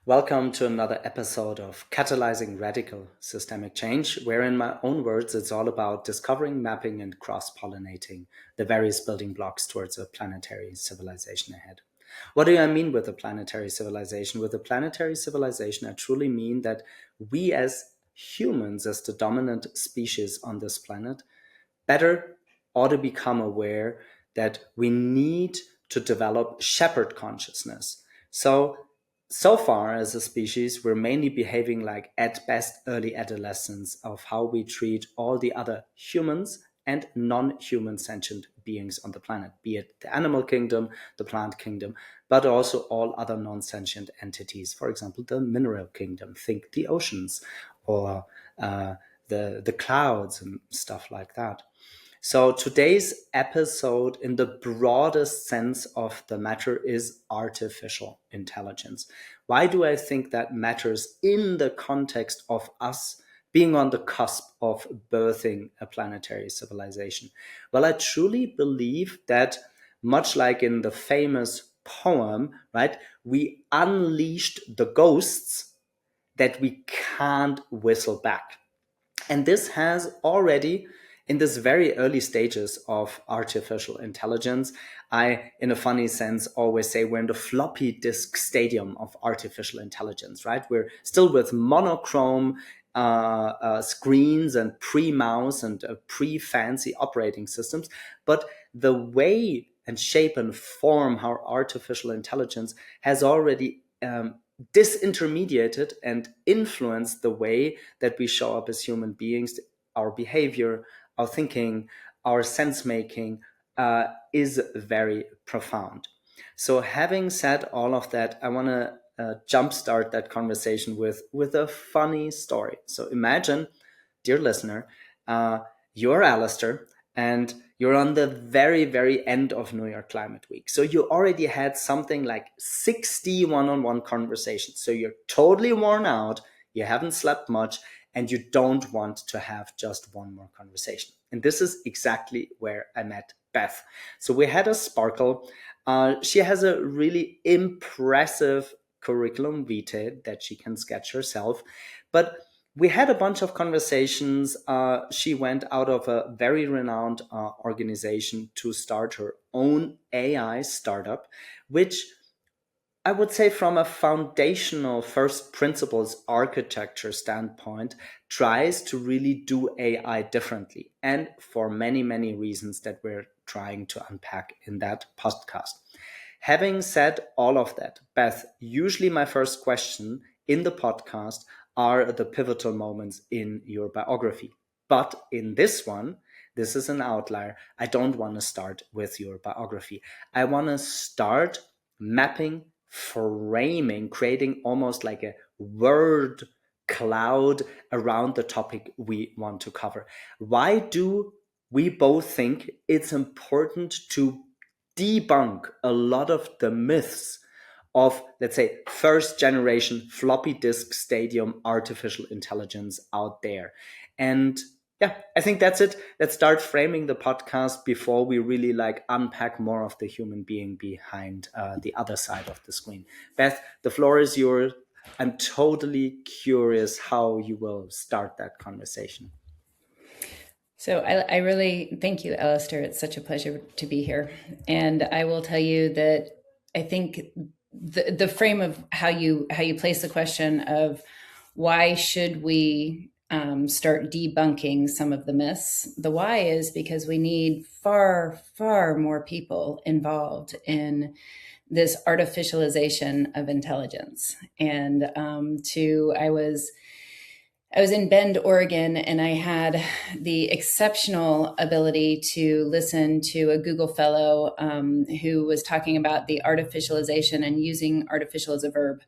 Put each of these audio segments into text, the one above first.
Welcome to another episode of Catalyzing Radical Systemic Change, where in my own words, it's all about discovering, mapping, and cross-pollinating the various building blocks towards a planetary civilization ahead. What do I mean with a planetary civilization? With a planetary civilization, I truly mean that we as humans, as the dominant species on this planet, better ought to become aware that we need to develop shepherd consciousness. So far as a species, we're mainly behaving like at best early adolescents of how we treat all the other humans and non-human sentient beings on the planet, be it the animal kingdom, the plant kingdom, but also all other non-sentient entities. For example, the mineral kingdom, think the oceans or the clouds and stuff like that. So today's episode, in the broadest sense of the matter, is artificial intelligence. Why do I think that matters in the context of us being on the cusp of birthing a planetary civilization? Well, I truly believe that, much like in the famous poem, right, we unleashed the ghosts that we can't whistle back. And this has already, in this very early stages of artificial intelligence, I, in a funny sense, always say we're in the floppy disk stadium of artificial intelligence, right? We're still with monochrome screens and pre-mouse and pre-fancy operating systems. But the way and shape and form how artificial intelligence has already disintermediated and influenced the way that we show up as human beings, our behavior, our thinking, our sense making is very profound. So having said all of that, I want to jumpstart that conversation with a funny story. So imagine, dear listener, you're Alistair, and you're on the very, very end of New York Climate Week. So you already had something like 60 one-on-one conversations. So you're totally worn out, you haven't slept much, and you don't want to have just one more conversation. And this is exactly where I met Beth. So we had a sparkle. She has a really impressive curriculum vitae that she can sketch herself. But we had a bunch of conversations. She went out of a very renowned organization to start her own AI startup, which I would say from a foundational first principles architecture standpoint, tries to really do AI differently. And for many, many reasons that we're trying to unpack in that podcast. Having said all of that, Beth, usually my first question in the podcast are the pivotal moments in your biography. But in this one, this is an outlier. I don't want to start with your biography. I want to start mapping, framing, creating almost like a word cloud around the topic we want to cover. Why do we both think it's important to debunk a lot of the myths of, let's say, first generation floppy disk stadium artificial intelligence out there? And yeah, I think that's it. Let's start framing the podcast before we really unpack more of the human being behind the other side of the screen. Beth, the floor is yours. I'm totally curious how you will start that conversation. So I really thank you, Alistair. It's such a pleasure to be here. And I will tell you that I think the frame of how you place the question of why should we start debunking some of the myths. The why is because we need far, far more people involved in this artificialization of intelligence. And I was in Bend, Oregon, and I had the exceptional ability to listen to a Google fellow who was talking about the artificialization and using artificial as a verb,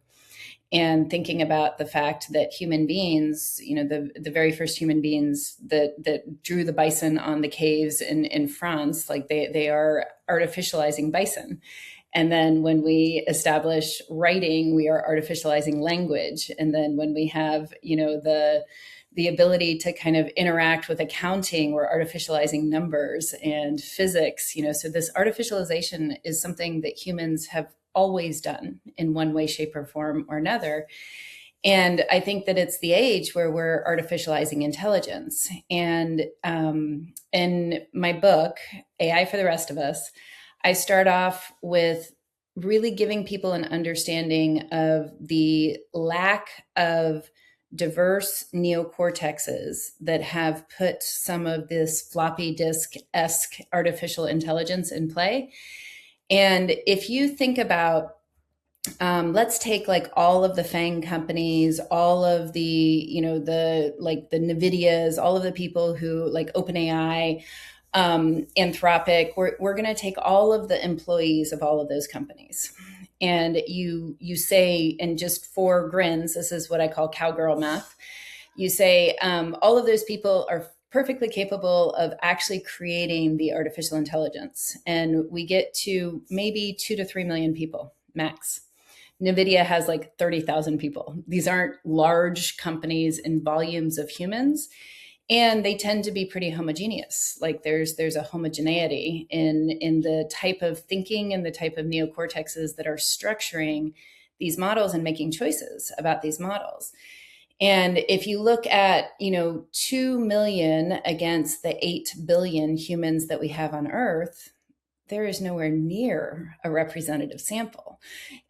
and thinking about the fact that human beings, the very first human beings that drew the bison on the caves in France, like they are artificializing bison. And then when we establish writing, we are artificializing language. And then when we have, the ability to kind of interact with accounting, we're artificializing numbers and physics, so this artificialization is something that humans have always done in one way, shape, or form or another. And I think that it's the age where we're artificializing intelligence. And in my book, AI for the Rest of Us, I start off with really giving people an understanding of the lack of diverse neocortexes that have put some of this floppy disk-esque artificial intelligence in play. And if you think about let's take like all of the FANG companies, all of the, the like the NVIDIAs, all of the people who like OpenAI, Anthropic, we're going to take all of the employees of all of those companies. And you say, and just for grins, this is what I call cowgirl math. You say all of those people are perfectly capable of actually creating the artificial intelligence. And we get to maybe 2 to 3 million people max. NVIDIA has like 30,000 people. These aren't large companies in volumes of humans, and they tend to be pretty homogeneous. Like there's a homogeneity in the type of thinking and the type of neocortexes that are structuring these models and making choices about these models. And if you look at, 2 million against the 8 billion humans that we have on Earth, there is nowhere near a representative sample,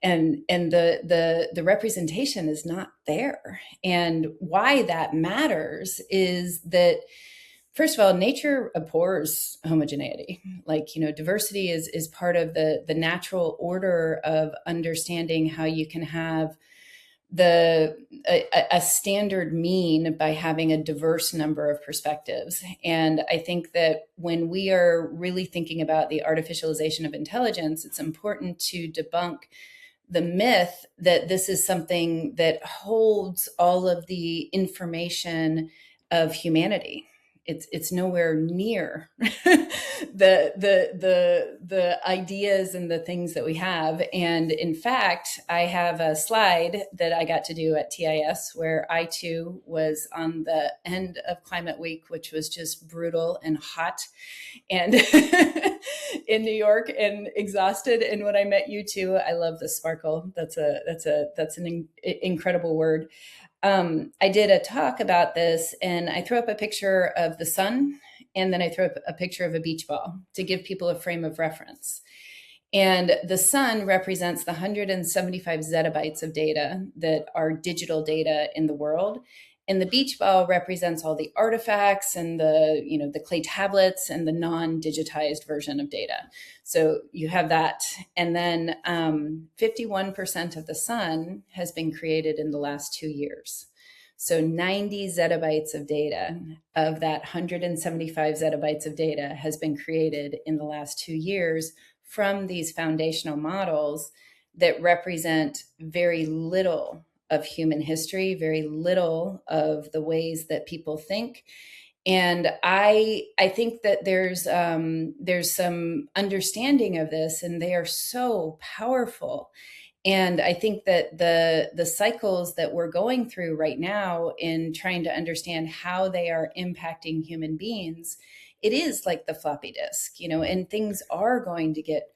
and the representation is not there. And why that matters is that, first of all, nature abhors homogeneity. Like, diversity is part of the natural order of understanding how you can have a standard mean by having a diverse number of perspectives. And I think that when we are really thinking about the artificialization of intelligence, it's important to debunk the myth that this is something that holds all of the information of humanity. It's nowhere near the ideas and the things that we have. And in fact, I have a slide that I got to do at TIS where I too was on the end of Climate Week, which was just brutal and hot, and in New York, and exhausted. And when I met you too, I love the sparkle. That's an incredible word. I did a talk about this, and I threw up a picture of the sun, and then I threw up a picture of a beach ball to give people a frame of reference. And the sun represents the 175 zettabytes of data that are digital data in the world. And the beach ball represents all the artifacts and the clay tablets and the non-digitized version of data. So you have that. And then 51% of the sun has been created in the last 2 years. So 90 zettabytes of data of that 175 zettabytes of data has been created in the last 2 years from these foundational models that represent very little of human history, very little of the ways that people think. And I think that there's some understanding of this, and they are so powerful. And I think that the cycles that we're going through right now in trying to understand how they are impacting human beings, it is like the floppy disk, and things are going to get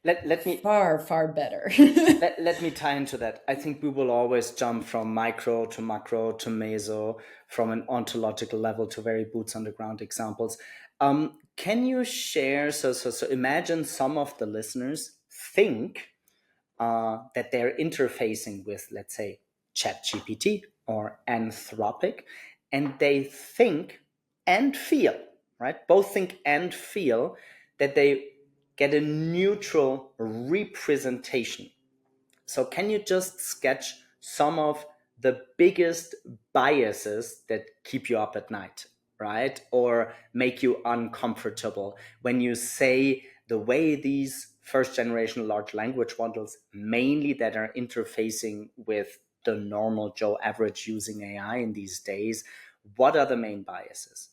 far, far better. let me tie into that. I think we will always jump from micro to macro to meso, from an ontological level to very boots on the ground examples. Can you share, so imagine some of the listeners think that they're interfacing with, let's say, ChatGPT or Anthropic, and they think and feel, right? Both think and feel that they get a neutral representation. So can you just sketch some of the biggest biases that keep you up at night, right? Or make you uncomfortable when you say the way these first generation large language models, mainly that are interfacing with the normal Joe average using AI in these days, what are the main biases?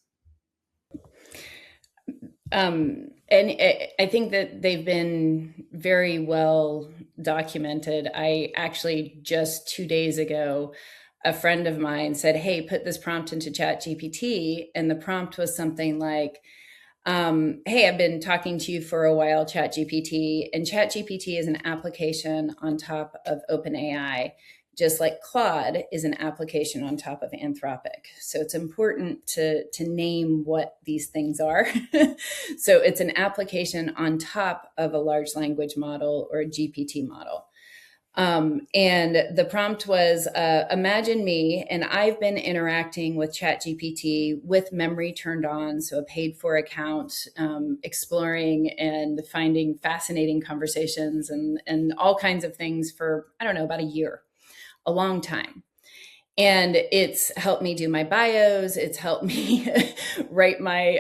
And I think that they've been very well documented. I actually just 2 days ago, a friend of mine said, "Hey, put this prompt into ChatGPT," and the prompt was something like, Hey, I've been talking to you for a while, ChatGPT, and ChatGPT is an application on top of OpenAI, just like Claude is an application on top of Anthropic. So it's important to name what these things are. So it's an application on top of a large language model or a GPT model. And the prompt was imagine me, and I've been interacting with ChatGPT with memory turned on, so a paid for account, exploring and finding fascinating conversations and all kinds of things for, I don't know, about a year, a long time. And it's helped me do my bios. It's helped me write my,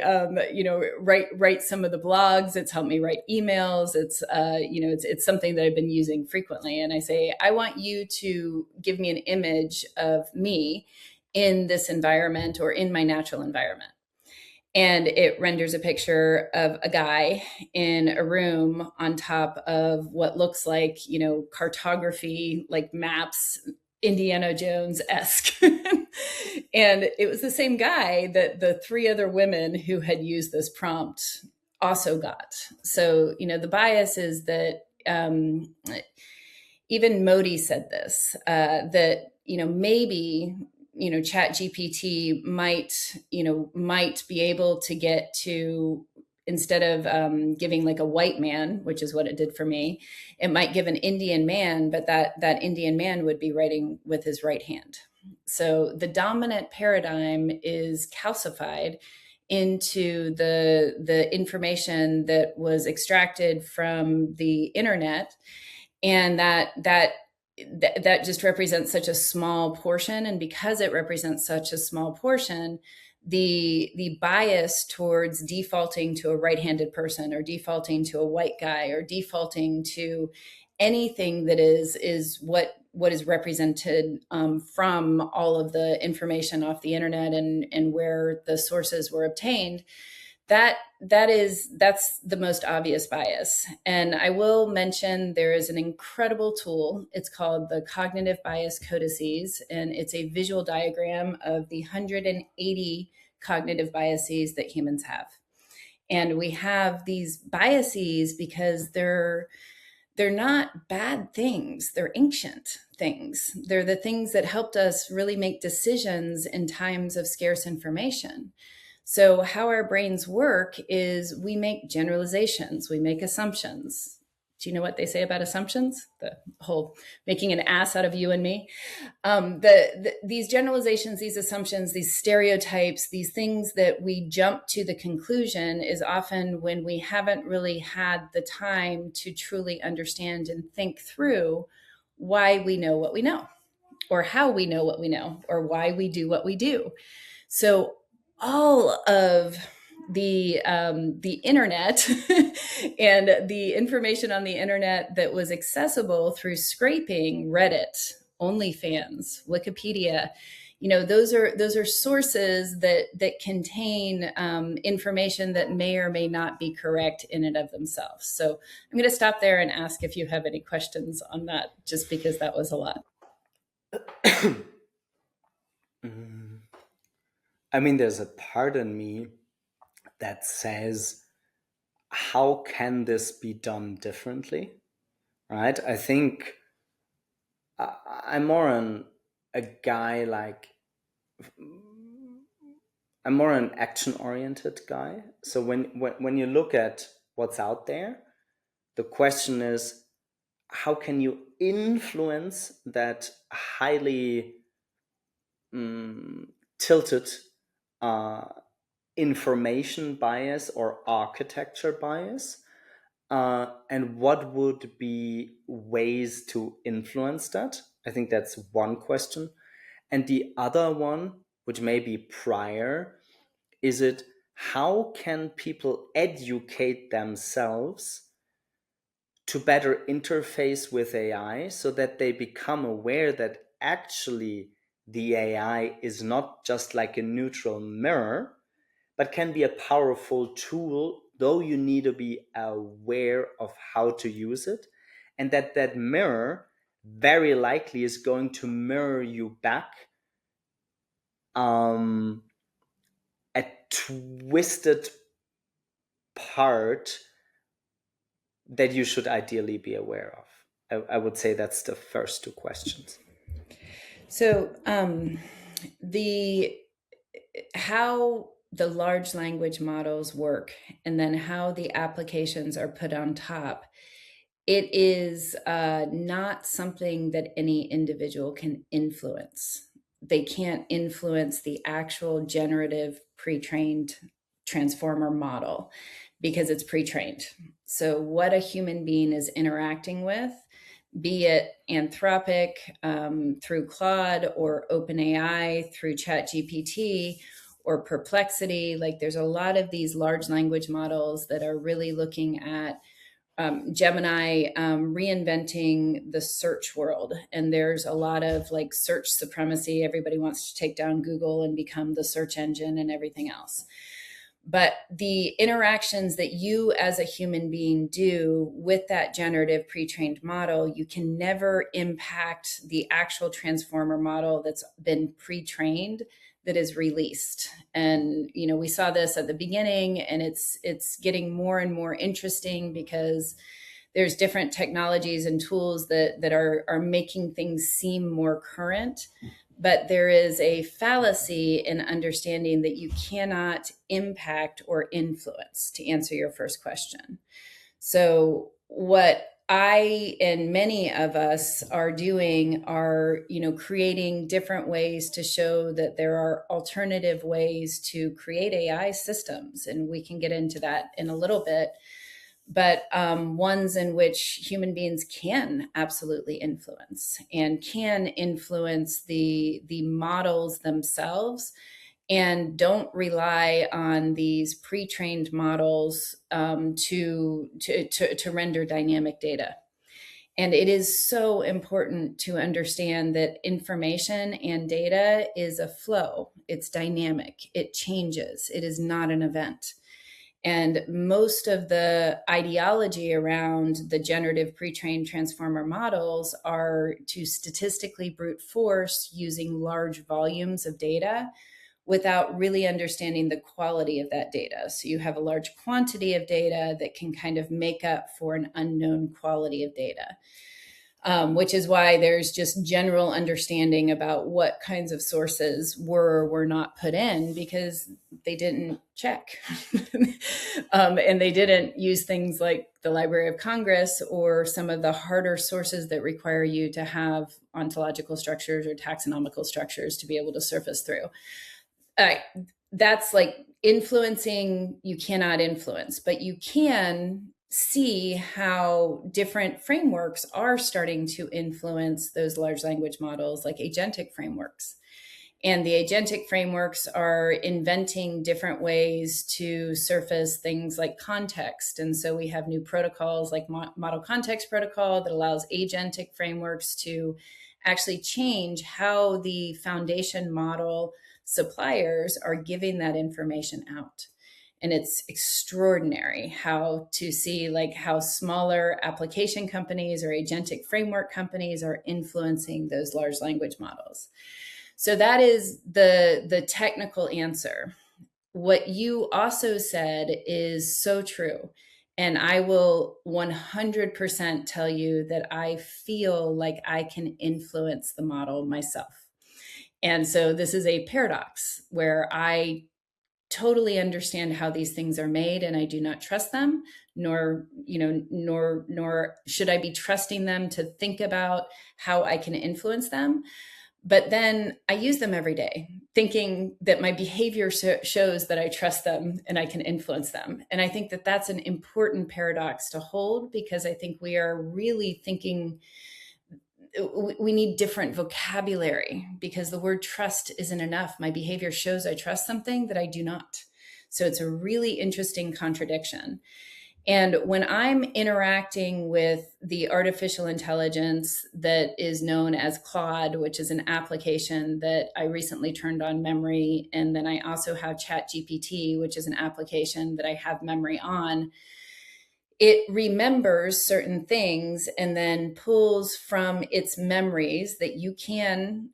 write some of the blogs. It's helped me write emails. It's something that I've been using frequently. And I say, I want you to give me an image of me in this environment or in my natural environment. And it renders a picture of a guy in a room on top of what looks like, cartography, like maps, Indiana Jones-esque. And it was the same guy that the three other women who had used this prompt also got. So, the bias is that even Modi said this, that, maybe chat gpt might be able to get to, instead of giving like a white man, which is what it did for me, it might give an Indian man, but that Indian man would be writing with his right hand. So the dominant paradigm is calcified into the information that was extracted from the internet, and that just represents such a small portion. And because it represents such a small portion, the bias towards defaulting to a right-handed person or defaulting to a white guy or defaulting to anything that is what is represented from all of the information off the internet and where the sources were obtained, that's the most obvious bias. And I will mention there is an incredible tool. It's called the Cognitive Bias Codices, and it's a visual diagram of the 180 cognitive biases that humans have. And we have these biases because they're not bad things. They're ancient things. They're the things that helped us really make decisions in times of scarce information. So how our brains work is we make generalizations, we make assumptions. Do you know what they say about assumptions? The whole making an ass out of you and me. These generalizations, these assumptions, these stereotypes, these things that we jump to the conclusion is often when we haven't really had the time to truly understand and think through why we know what we know, or how we know what we know, or why we do what we do. So all of the internet and the information on the internet that was accessible through scraping, Reddit, OnlyFans, Wikipedia, those are sources that contain information that may or may not be correct in and of themselves. So I'm going to stop there and ask if you have any questions on that, just because that was a lot. I mean, there's a part in me that says, how can this be done differently? Right? I think I'm more a guy like, I'm more an action-oriented guy. So when you look at what's out there, the question is, how can you influence that highly tilted information bias or architecture bias? And what would be ways to influence that? I think that's one question. And the other one, which may be prior, is it how can people educate themselves to better interface with AI so that they become aware that actually the AI is not just like a neutral mirror, but can be a powerful tool, though you need to be aware of how to use it. And that mirror very likely is going to mirror you back a twisted part that you should ideally be aware of? I would say that's the first two questions. So the how the large language models work and then how the applications are put on top, it is not something that any individual can influence. They can't influence the actual generative pre-trained transformer model because it's pre-trained. So what a human being is interacting with, be it Anthropic through Claude or OpenAI through ChatGPT or Perplexity, like there's a lot of these large language models that are really looking at Gemini reinventing the search world. And there's a lot of like search supremacy. Everybody wants to take down Google and become the search engine and everything else. But the interactions that you as a human being do with that generative pre-trained model, you can never impact the actual transformer model that's been pre-trained that is released. And you know, we saw this at the beginning, and it's getting more and more interesting because there's different technologies and tools that are making things seem more current. But there is a fallacy in understanding that you cannot impact or influence, to answer your first question. So what I and many of us are doing are, you know, creating different ways to show that there are alternative ways to create AI systems. And we can get into that in a little bit, but ones in which human beings can absolutely influence and can influence the models themselves, and don't rely on these pre-trained models to render dynamic data. And it is so important to understand that information and data is a flow. It's dynamic. It changes. It is not an event. And most of the ideology around the generative pre-trained transformer models are to statistically brute force using large volumes of data without really understanding the quality of that data. So you have a large quantity of data that can kind of make up for an unknown quality of data. Which is why there's just general understanding about what kinds of sources were or were not put in, because they didn't check. And they didn't use things like the Library of Congress or some of the harder sources that require you to have ontological structures or taxonomical structures to be able to surface through. That's like influencing, you cannot influence, but you can see how different frameworks are starting to influence those large language models, like agentic frameworks. And the agentic frameworks are inventing different ways to surface things like context. And so we have new protocols like Model Context Protocol that allows agentic frameworks to actually change how the foundation model suppliers are giving that information out. And it's extraordinary how to see like how smaller application companies or agentic framework companies are influencing those large language models. So that is the technical answer. What you also said is so true. And I will 100% tell you that I feel like I can influence the model myself. And so this is a paradox where I totally understand how these things are made, and I do not trust them, nor should I be trusting them to think about how I can influence them. But then I use them every day, thinking that my behavior shows that I trust them and I can influence them. And I think that that's an important paradox to hold, because I think we are really thinking we need different vocabulary, because the word trust isn't enough. My behavior shows I trust something that I do not. So it's a really interesting contradiction. And when I'm interacting with the artificial intelligence that is known as Claude, which is an application that I recently turned on memory, and then I also have ChatGPT, which is an application that I have memory on, it remembers certain things and then pulls from its memories that you can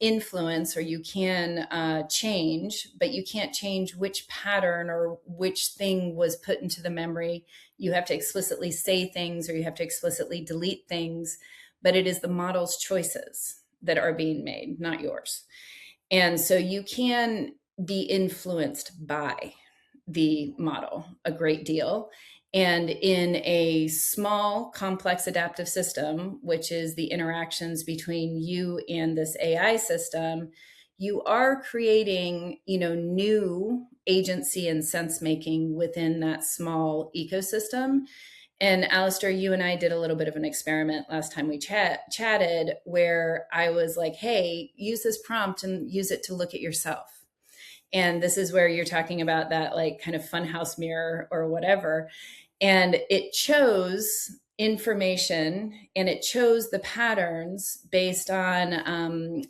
influence, or you can change, but you can't change which pattern or which thing was put into the memory. You have to explicitly say things, or you have to explicitly delete things, but it is the model's choices that are being made, not yours. And so you can be influenced by the model a great deal. And in a small, complex adaptive system, which is the interactions between you and this AI system, you are creating, new agency and sense making within that small ecosystem. And Alistair, you and I did a little bit of an experiment last time we chatted, where I was like, hey, use this prompt and use it to look at yourself. And this is where you're talking about that like kind of funhouse mirror or whatever. And it chose information, and it chose the patterns based on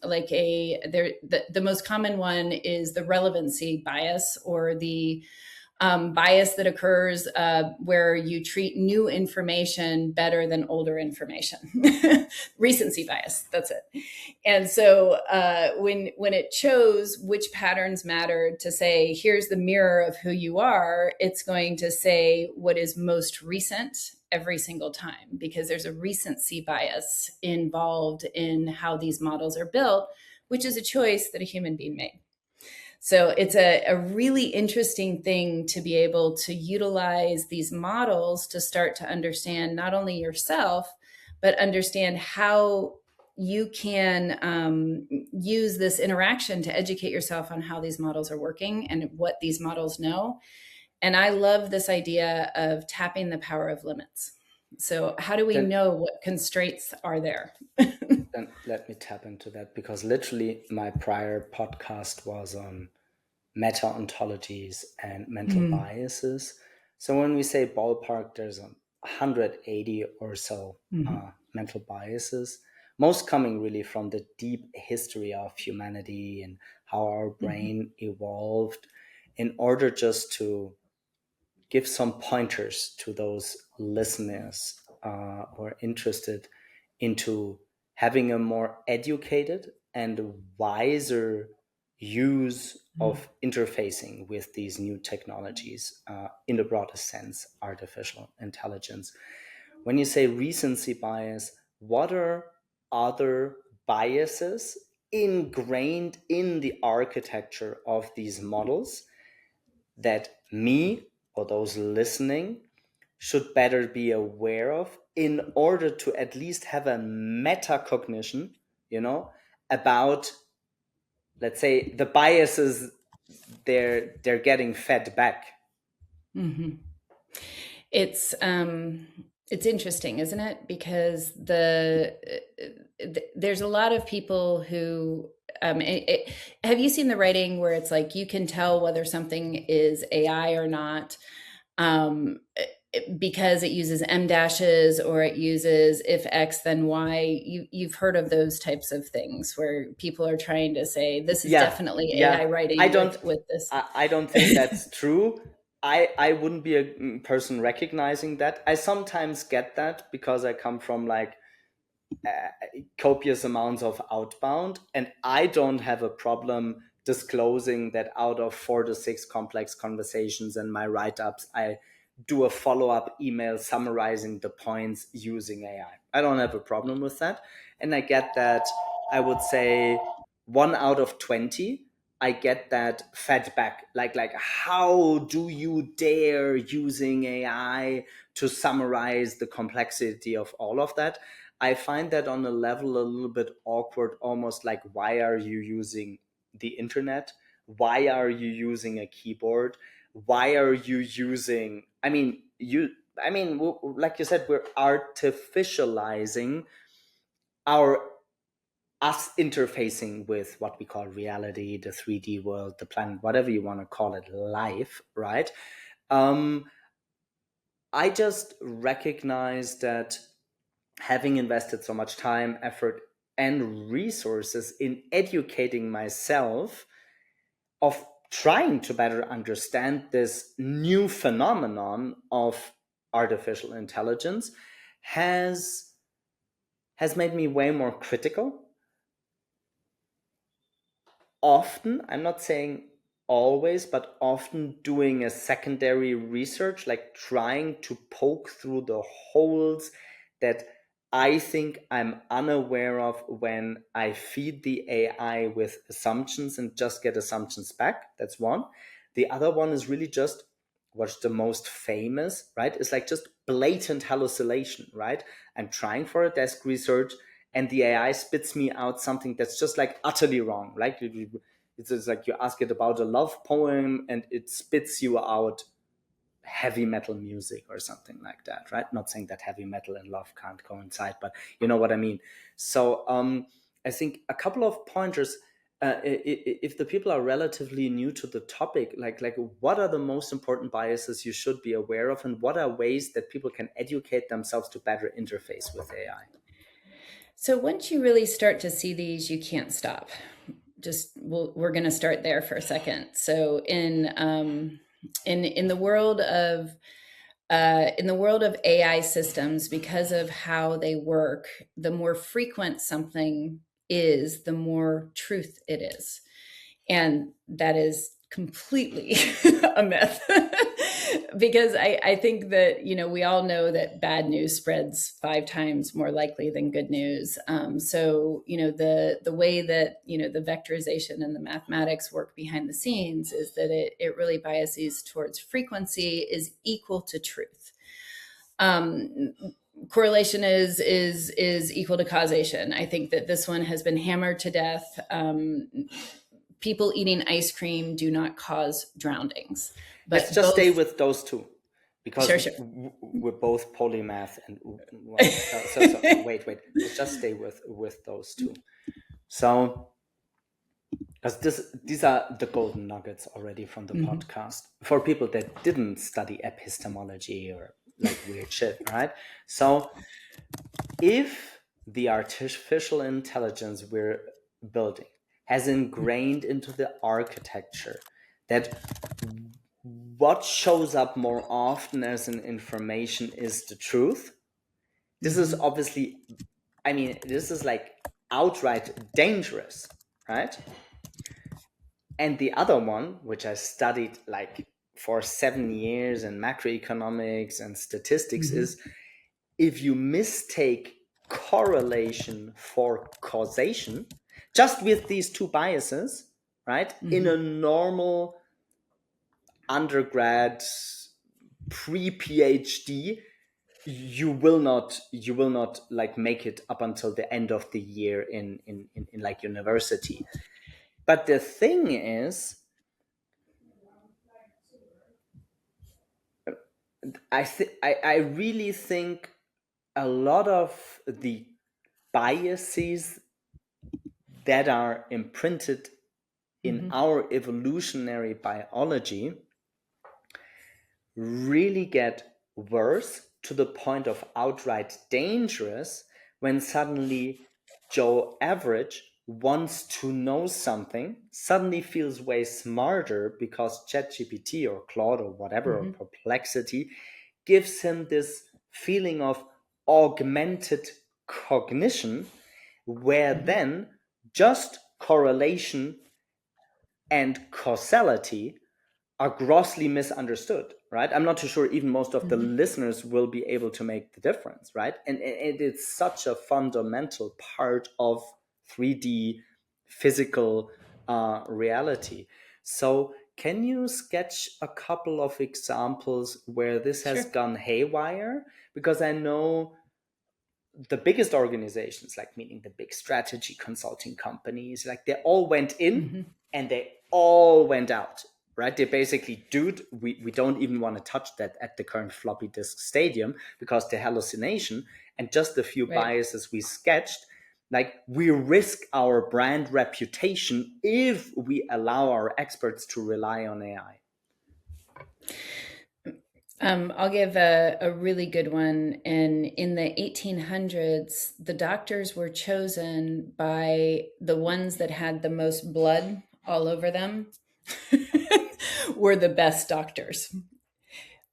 the most common one is the relevancy bias, or the bias that occurs where you treat new information better than older information. Recency bias, that's it. And so when it chose which patterns mattered to say, here's the mirror of who you are, it's going to say what is most recent every single time, because there's a recency bias involved in how these models are built, which is a choice that a human being made. So it's a really interesting thing to be able to utilize these models to start to understand not only yourself, but understand how you can use this interaction to educate yourself on how these models are working and what these models know. And I love this idea of tapping the power of limits. So how do we know what constraints are there? Then let me tap into that, because literally my prior podcast was on meta-ontologies and mental biases. So when we say ballpark, there's 180 or so mental biases, most coming really from the deep history of humanity and how our brain evolved, in order just to give some pointers to those listeners who are interested into having a more educated and wiser use of interfacing with these new technologies, in the broadest sense, artificial intelligence. When you say recency bias, what are other biases ingrained in the architecture of these models that me or those listening should better be aware of, in order to at least have a metacognition, about, let's say, the biases they're getting fed back? It's interesting, isn't it? Because there's a lot of people who have you seen the writing where it's like you can tell whether something is AI or not, because it uses M dashes, or it uses if X then Y. You've heard of those types of things where people are trying to say this is definitely AI writing with this. I don't think that's true. I wouldn't be a person recognizing that. I sometimes get that because I come from like copious amounts of outbound, and I don't have a problem disclosing that out of 4 to 6 complex conversations and my write-ups, I do a follow-up email summarizing the points using AI. I don't have a problem with that. And I get that, I would say 1 out of 20, I get that fed back. Like how do you dare using AI to summarize the complexity of all of that? I find that on a level a little bit awkward, almost like, why are you using the internet? Why are you using a keyboard? Why are you using, like you said, we're artificializing us interfacing with what we call reality, the 3D world, the planet, whatever you want to call it, life, right? I just recognize that having invested so much time, effort, and resources in educating myself of trying to better understand this new phenomenon of artificial intelligence has made me way more critical often, I'm not saying always, but often doing a secondary research, like trying to poke through the holes that I think I'm unaware of when I feed the AI with assumptions and just get assumptions back. That's one. The other one is really just what's the most famous, right? It's like just blatant hallucination, right? I'm trying for a desk research and the AI spits me out something that's just like utterly wrong. Like it's just like you ask it about a love poem and it spits you out heavy metal music or something like that, right? Not saying that heavy metal and love can't coincide, but you know what I mean. So I think a couple of pointers. If the people are relatively new to the topic, like what are the most important biases you should be aware of, and what are ways that people can educate themselves to better interface with AI? So once you really start to see these, you can't stop. We're going to start there for a second. So in the world of AI systems, because of how they work, the more frequent something is, the more truth it is. And that is completely a myth. Because I think that, we all know that bad news spreads 5 times more likely than good news. So, the way that, the vectorization and the mathematics work behind the scenes is that it really biases towards frequency is equal to truth. Correlation is equal to causation. I think that this one has been hammered to death. People eating ice cream do not cause drownings. But Let's just stay with those two, because sure. we're both polymath and well, so wait. Let's just stay with those two. So, because these are the golden nuggets already from the podcast for people that didn't study epistemology or like weird shit, right? So, if the artificial intelligence we're building has ingrained into the architecture that what shows up more often as an information is the truth, this is obviously, I mean, this is like outright dangerous, right? And the other one, which I studied like for 7 years in macroeconomics and statistics, is if you mistake correlation for causation, just with these two biases, right? In a normal undergrad, pre-PhD, you will not like make it up until the end of the year in like university. But the thing is, I really think a lot of the biases that are imprinted in our evolutionary biology really get worse to the point of outright dangerous when suddenly Joe Average wants to know something, suddenly feels way smarter because ChatGPT or Claude or whatever, or Perplexity, gives him this feeling of augmented cognition, where then just correlation and causality are grossly misunderstood, right? I'm not too sure even most of the listeners will be able to make the difference, right? And it's such a fundamental part of 3D physical reality. So, can you sketch a couple of examples where this has Sure. gone haywire? Because I know the biggest organizations, like meaning the big strategy consulting companies, like they all went in and they all went out, right? They basically, dude, we don't even want to touch that at the current floppy disk stadium because the hallucination and just the few Right. biases we sketched, like we risk our brand reputation if we allow our experts to rely on AI. I'll give a really good one. And in the 1800s, the doctors were chosen by the ones that had the most blood all over them were the best doctors.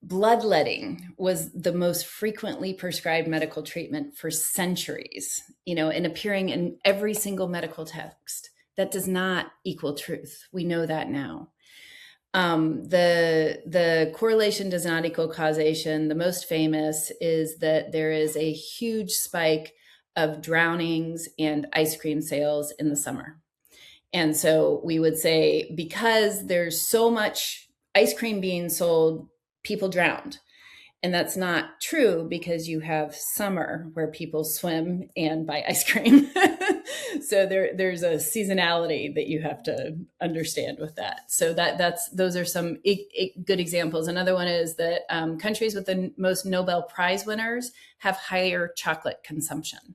Bloodletting was the most frequently prescribed medical treatment for centuries, and appearing in every single medical text. that does not equal truth. We know that now. The correlation does not equal causation. The most famous is that there is a huge spike of drownings and ice cream sales in the summer. And so we would say, because there's so much ice cream being sold, people drowned. And that's not true, because you have summer where people swim and buy ice cream. So there's a seasonality that you have to understand with that. So those are some good examples. Another one is that countries with the most Nobel Prize winners have higher chocolate consumption.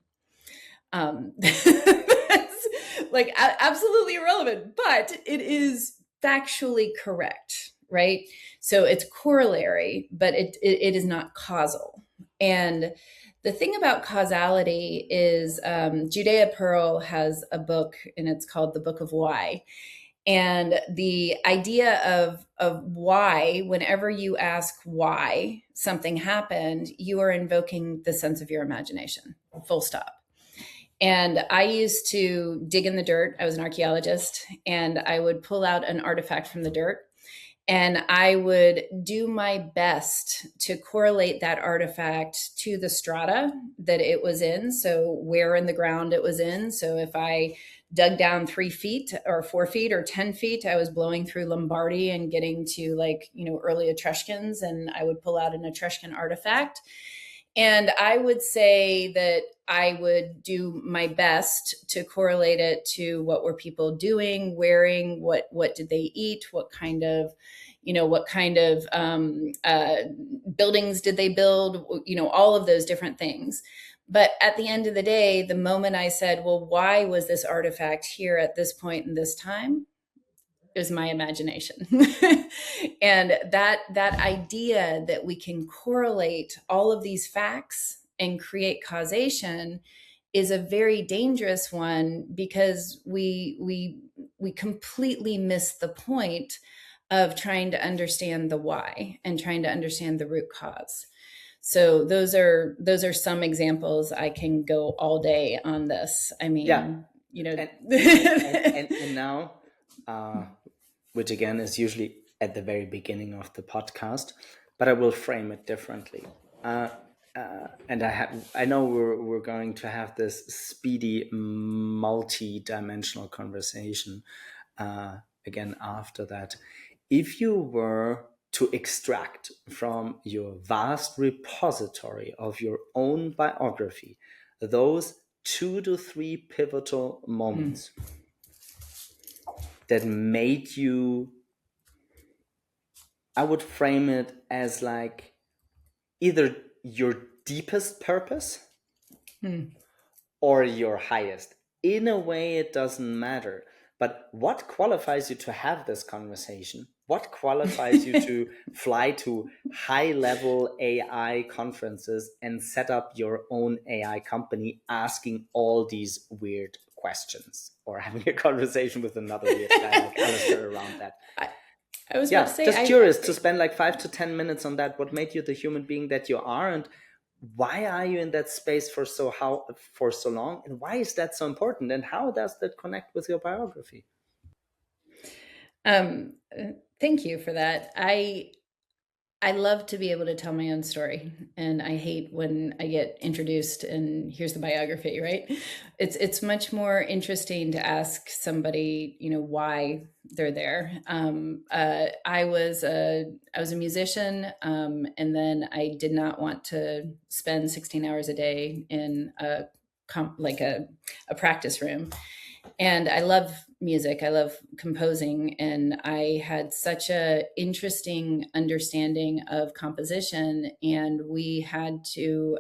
That's like absolutely irrelevant, but it is factually correct, right? So it's corollary, but it is not causal. And the thing about causality is Judea Pearl has a book, and it's called The Book of Why. And the idea of why, whenever you ask why something happened, you are invoking the sense of your imagination, full stop. And I used to dig in the dirt. I was an archaeologist, and I would pull out an artifact from the dirt, and I would do my best to correlate that artifact to the strata that it was in. So where in the ground it was in. So if I dug down 3 feet or 4 feet or 10 feet, I was blowing through Lombardy and getting to early Etruscans, and I would pull out an Etruscan artifact. And I would say that I would do my best to correlate it to what were people doing, wearing, what did they eat, what kind of buildings did they build, all of those different things. But at the end of the day, the moment I said, well, why was this artifact here at this point in this time? Is my imagination. And that idea that we can correlate all of these facts and create causation is a very dangerous one, because we completely miss the point of trying to understand the why and trying to understand the root cause. So those are some examples. I can go all day on this. I mean, and now which again is usually at the very beginning of the podcast, but I will frame it differently. And I know we're going to have this speedy, multi-dimensional conversation again after that. If you were to extract from your vast repository of your own biography those 2 to 3 pivotal moments that made you, I would frame it as like either your deepest purpose or your highest. In a way, it doesn't matter. But what qualifies you to have this conversation? What qualifies you to fly to high-level AI conferences and set up your own AI company asking all these weird questions, or having a conversation with another weird guy like Alistair around that? I was about to say, just curious to spend like 5 to 10 minutes on that. What made you the human being that you are, and why are you in that space for so long, and why is that so important, and how does that connect with your biography? Thank you for that. I love to be able to tell my own story, and I hate when I get introduced and here's the biography, right? It's much more interesting to ask somebody, why they're there. I was a musician, and then I did not want to spend 16 hours a day in a practice room. And I love music. I love composing. And I had such a interesting understanding of composition. And we had to,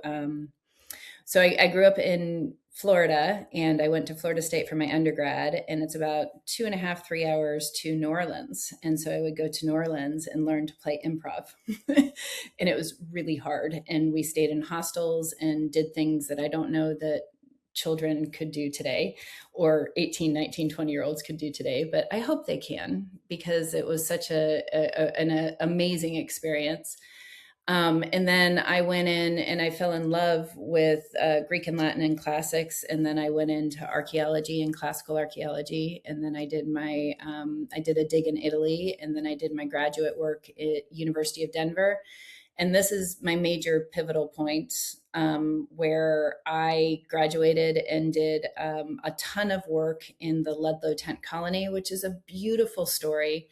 so I grew up in Florida, and I went to Florida State for my undergrad, and it's about 2.5, 3 hours to New Orleans. And so I would go to New Orleans and learn to play improv. And it was really hard. And we stayed in hostels and did things that I don't know that children could do today, or 18, 19, 20-year-olds could do today, but I hope they can, because it was such an amazing experience. And then I went in and I fell in love with Greek and Latin and classics. And then I went into archaeology and classical archaeology. And then I did I did a dig in Italy. And then I did my graduate work at University of Denver. And this is my major pivotal point, where I graduated and did a ton of work in the Ludlow tent colony, which is a beautiful story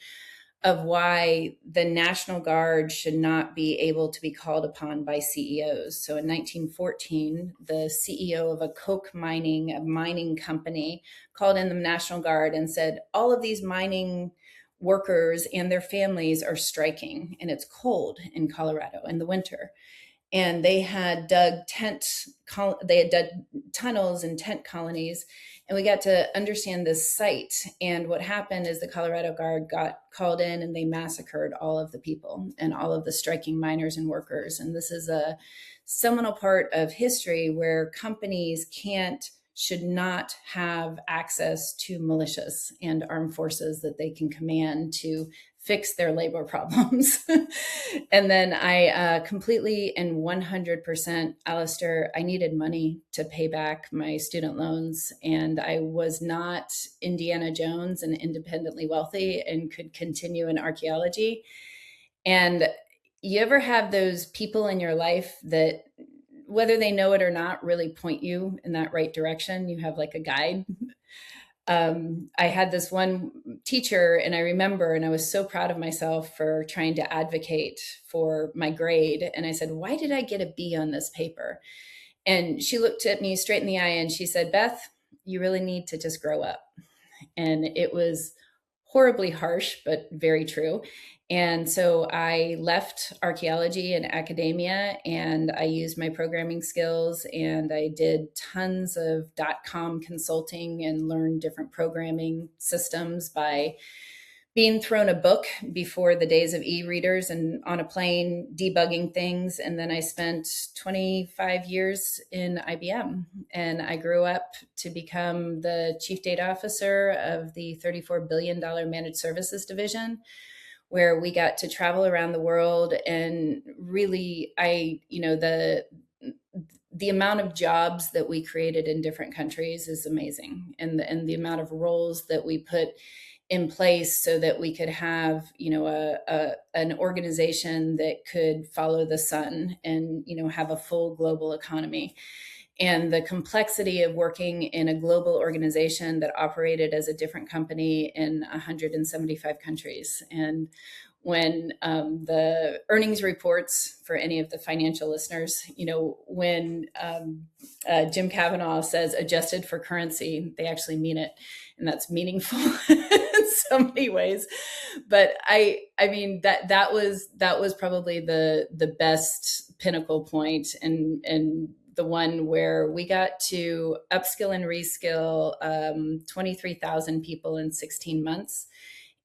of why the National Guard should not be able to be called upon by CEOs. So in 1914, the CEO of a mining company, called in the National Guard and said, all of these mining workers and their families are striking, and it's cold in Colorado in the winter. And they had dug tunnels and tent colonies, and we got to understand this site. And what happened is the Colorado Guard got called in and they massacred all of the people and all of the striking miners and workers. And this is a seminal part of history where companies should not have access to militias and armed forces that they can command to fix their labor problems. And then I completely and 100%, Alistair, I needed money to pay back my student loans. And I was not Indiana Jones and independently wealthy and could continue in archaeology. And you ever have those people in your life that, whether they know it or not, really point you in that right direction? You have like a guide. I had this one teacher, and I remember, and I was so proud of myself for trying to advocate for my grade. And I said, why did I get a B on this paper? And she looked at me straight in the eye and she said, Beth, you really need to just grow up. And it was horribly harsh, but very true. And so I left archaeology and academia, and I used my programming skills, and I did tons of .com consulting and learned different programming systems by being thrown a book before the days of e-readers and on a plane debugging things. And then I spent 25 years in IBM, and I grew up to become the chief data officer of the $34 billion managed services division, where we got to travel around the world. And really, the amount of jobs that we created in different countries is amazing. And the amount of roles that we put in place so that we could have, an organization that could follow the sun and, have a full global economy. And the complexity of working in a global organization that operated as a different company in 175 countries. And when the earnings reports, for any of the financial listeners, when Jim Kavanaugh says adjusted for currency, they actually mean it. And that's meaningful in so many ways. But I mean, that was probably the best pinnacle point, and the one where we got to upskill and reskill 23,000 people in 16 months.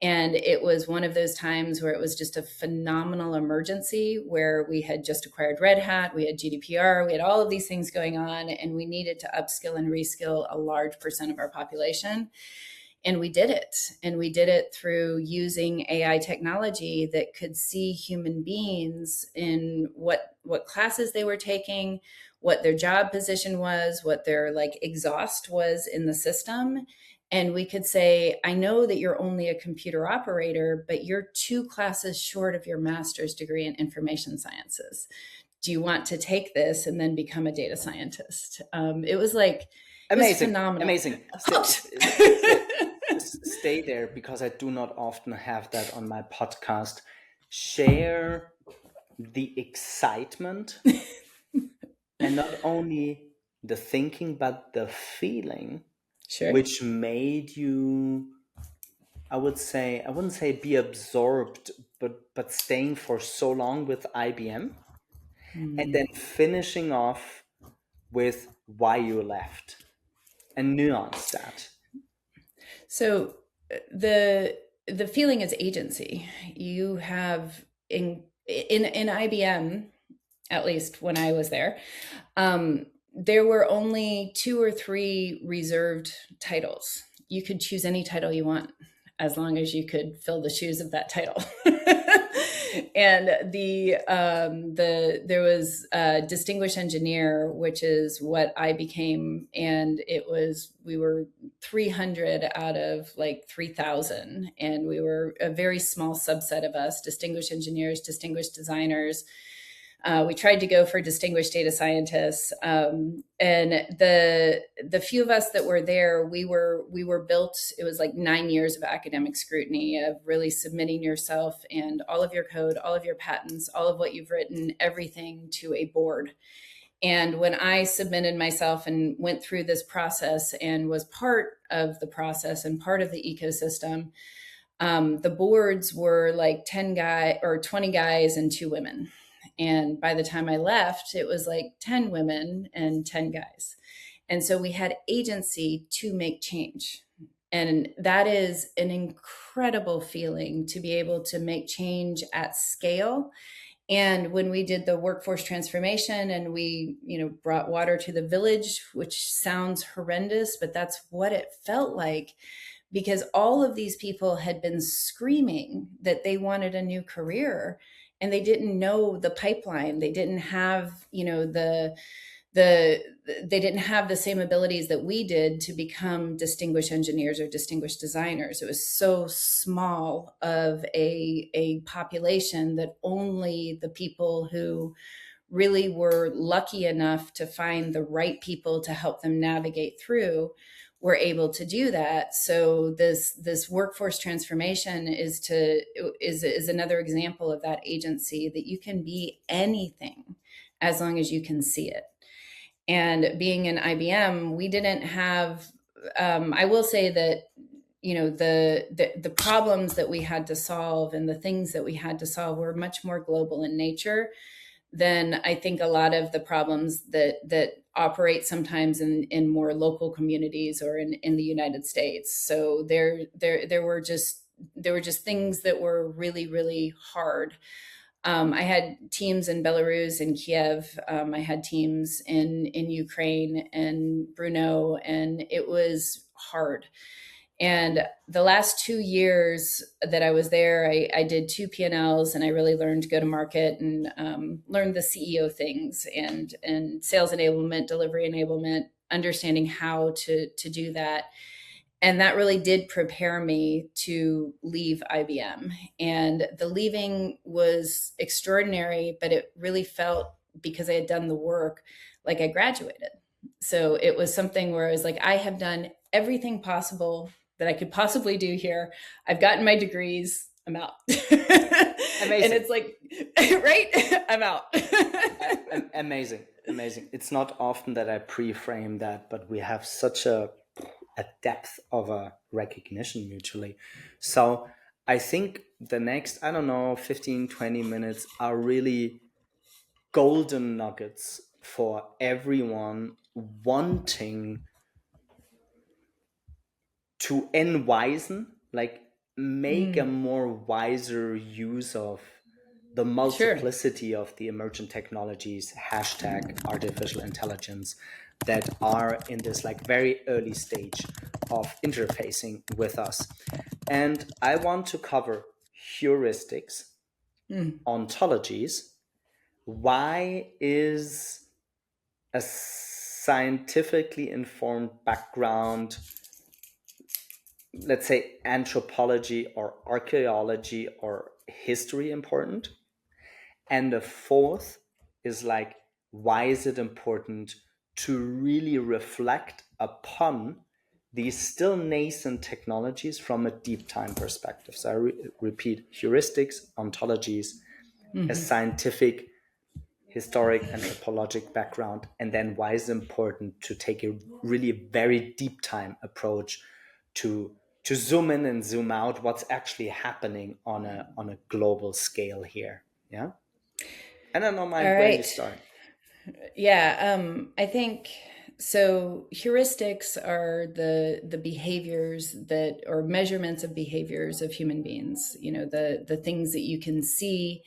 And it was one of those times where it was just a phenomenal emergency, where we had just acquired Red Hat, we had GDPR, we had all of these things going on, and we needed to upskill and reskill a large percent of our population. And we did it. And we did it through using AI technology that could see human beings in what classes they were taking, what their job position was, what their exhaust was in the system. And we could say, I know that you're only a computer operator, but you're 2 classes short of your master's degree in information sciences. Do you want to take this and then become a data scientist? It was Amazing, phenomenal. amazing. Stay there, because I do not often have that on my podcast. Share the excitement and not only the thinking, but the feeling. Sure. Which made you, I wouldn't say be absorbed, but staying for so long with IBM, and then finishing off with why you left, and nuance that. So the feeling is agency. You have in IBM, at least when I was there, there were only 2 or 3 reserved titles. You could choose any title you want, as long as you could fill the shoes of that title. And there was a Distinguished Engineer, which is what I became, and we were 300 out of like 3,000, and we were a very small subset of us: distinguished engineers, distinguished designers. We tried to go for distinguished data scientists, and the few of us that were there, we were built. It was like 9 years of academic scrutiny of really submitting yourself and all of your code, all of your patents, all of what you've written, everything to a board. And when I submitted myself and went through this process and was part of the process and part of the ecosystem, the boards were like 20 guys and 2 women. And by the time I left, it was like 10 women and 10 guys. And so we had agency to make change. And that is an incredible feeling, to be able to make change at scale. And when we did the workforce transformation and we, brought water to the village, which sounds horrendous, but that's what it felt like, because all of these people had been screaming that they wanted a new career, and they didn't know the pipeline. They didn't have, they didn't have the same abilities that we did to become distinguished engineers or distinguished designers. It was so small of a population that only the people who really were lucky enough to find the right people to help them navigate through were able to do that. So this workforce transformation is another example of that agency, that you can be anything as long as you can see it. And being in IBM, we didn't have. I will say that the problems that we had to solve and the things that we had to solve were much more global in nature than I think a lot of the problems that operate sometimes in more local communities or in the United States. So there were just things that were really, really hard. I had teams in Belarus and Kiev. I had teams in Ukraine and Brno, and it was hard. And the last 2 years that I was there, I did 2 P&Ls, and I really learned go to market and learned the CEO things and sales enablement, delivery enablement, understanding how to do that. And that really did prepare me to leave IBM. And the leaving was extraordinary, but it really felt, because I had done the work, like I graduated. So it was something where I was like, I have done everything possible that I could possibly do here. I've gotten my degrees. I'm out. Amazing. And it's like, right? I'm out. Amazing. It's not often that I pre-frame that, but we have such a depth of a recognition mutually. So I think the next, 15, 20 minutes are really golden nuggets for everyone wanting to enwisen, like make a more wiser use of the multiplicity of the emergent technologies, hashtag artificial intelligence, that are in this like very early stage of interfacing with us. And I want to cover heuristics, ontologies. Why is a scientifically informed background, let's say anthropology or archaeology or history, important? And the fourth is like, why is it important to really reflect upon these still nascent technologies from a deep time perspective? So I repeat, heuristics, ontologies, a scientific, historic, anthropologic background, and then why is it important to take a really very deep time approach to zoom in and zoom out what's actually happening on a global scale here. Yeah. I don't know, mind where you start. Yeah, I think so. Heuristics are the behaviors that, or measurements of behaviors of human beings. The things that you can see,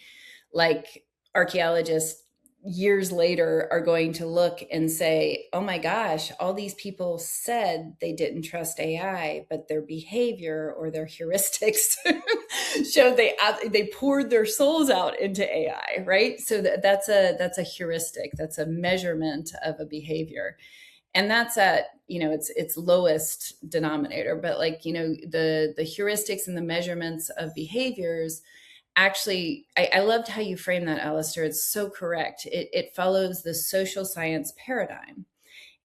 like archaeologists years later are going to look and say, oh my gosh, all these people said they didn't trust AI, but their behavior or their heuristics showed they poured their souls out into AI, right? So that's a heuristic, that's a measurement of a behavior, and that's at its lowest denominator. But like the heuristics and the measurements of behaviors actually, I loved how you framed that, Alistair. It's so correct. It follows the social science paradigm.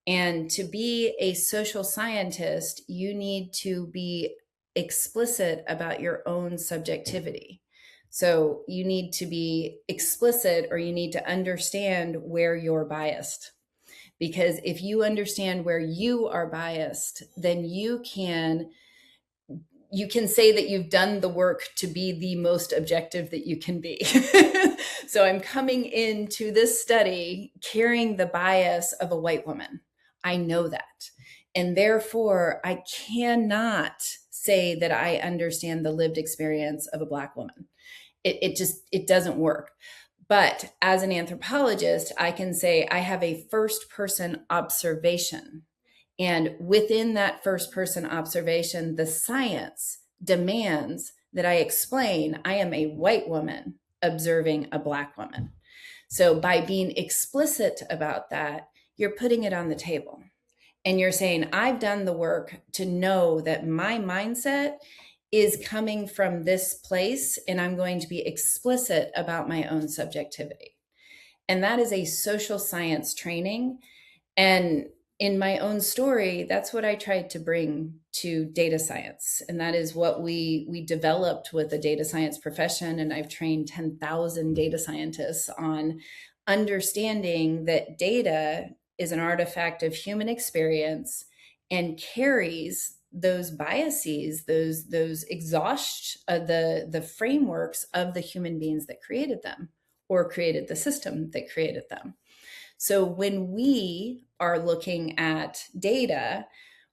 And to be a social scientist, you need to be explicit about your own subjectivity. So you need to be explicit, or you need to understand where you're biased. Because if you understand where you are biased, then you can say that you've done the work to be the most objective that you can be. So I'm coming into this study carrying the bias of a white woman. I know that. And therefore, I cannot say that I understand the lived experience of a Black woman. It doesn't work. But as an anthropologist, I can say I have a first person observation. And within that first person observation, the science demands that I explain I am a white woman observing a Black woman. So by being explicit about that, you're putting it on the table. And you're saying, I've done the work to know that my mindset is coming from this place, and I'm going to be explicit about my own subjectivity. And that is a social science training. And in my own story, that's what I tried to bring to data science. And that is what we developed with the data science profession. And I've trained 10,000 data scientists on understanding that data is an artifact of human experience and carries those biases, those exhaust the frameworks of the human beings that created them, or created the system that created them. So when we are looking at data,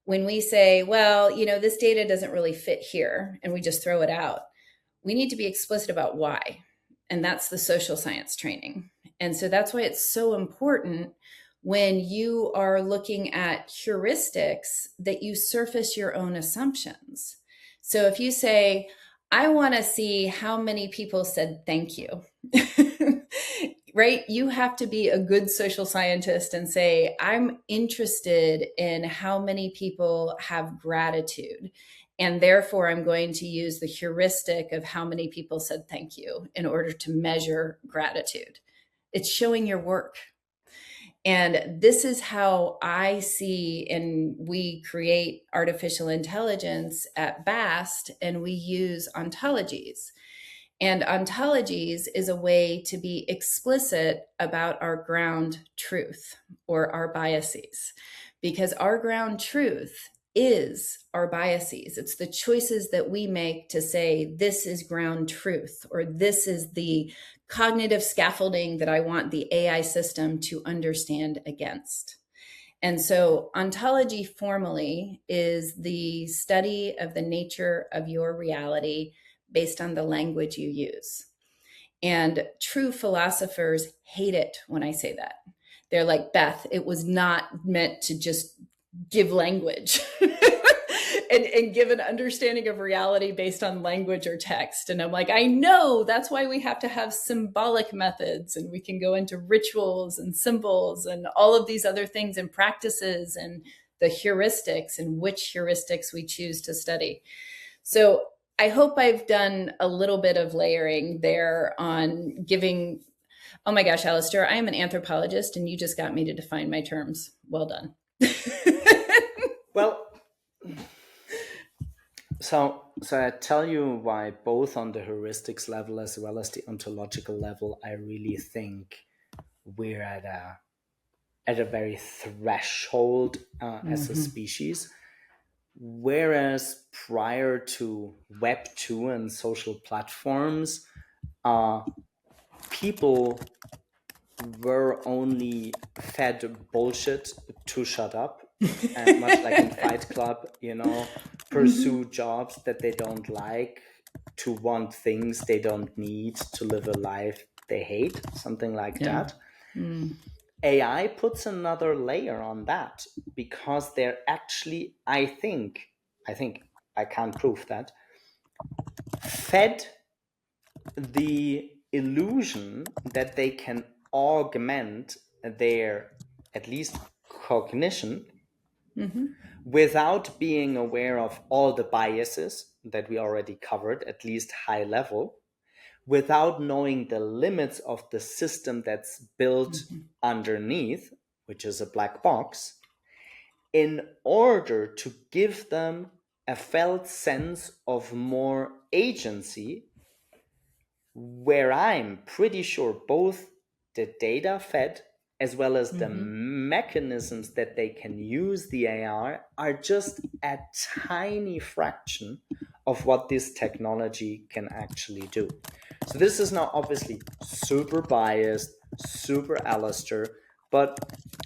when we say, well, this data doesn't really fit here, and we just throw it out, we need to be explicit about why. And that's the social science training. And so that's why it's so important when you are looking at heuristics that you surface your own assumptions. So if you say, I want to see how many people said thank you, right? You have to be a good social scientist and say, I'm interested in how many people have gratitude. And therefore, I'm going to use the heuristic of how many people said thank you in order to measure gratitude. It's showing your work. And this is how I see, and we create artificial intelligence at BAST, and we use ontologies. And ontologies is a way to be explicit about our ground truth, or our biases, because our ground truth is our biases. It's the choices that we make to say, this is ground truth, or this is the cognitive scaffolding that I want the AI system to understand against. And so ontology formally is the study of the nature of your reality based on the language you use. And true philosophers hate it when I say that. They're like, Beth, it was not meant to just give language and give an understanding of reality based on language or text. And I'm like, I know, that's why we have to have symbolic methods, and we can go into rituals and symbols and all of these other things and practices, and the heuristics, and which heuristics we choose to study. So I hope I've done a little bit of layering there on giving. Oh my gosh, Alistair, I am an anthropologist, and you just got me to define my terms. Well done. Well, so I tell you why, both on the heuristics level as well as the ontological level, I really think we're at a very threshold as a species. Whereas prior to Web 2 and social platforms, people were only fed bullshit to shut up. And much like in Fight Club, pursue jobs that they don't like, to want things they don't need, to live a life they hate, something like that. AI puts another layer on that, because they're actually, I think I can't prove that, fed the illusion that they can augment their, at least, cognition, without being aware of all the biases that we already covered, at least high level, without knowing the limits of the system that's built underneath, which is a black box, in order to give them a felt sense of more agency, where I'm pretty sure both the data fed as well as the mechanisms that they can use the AI are just a tiny fraction of what this technology can actually do. So this is now obviously super biased, super Alistair, but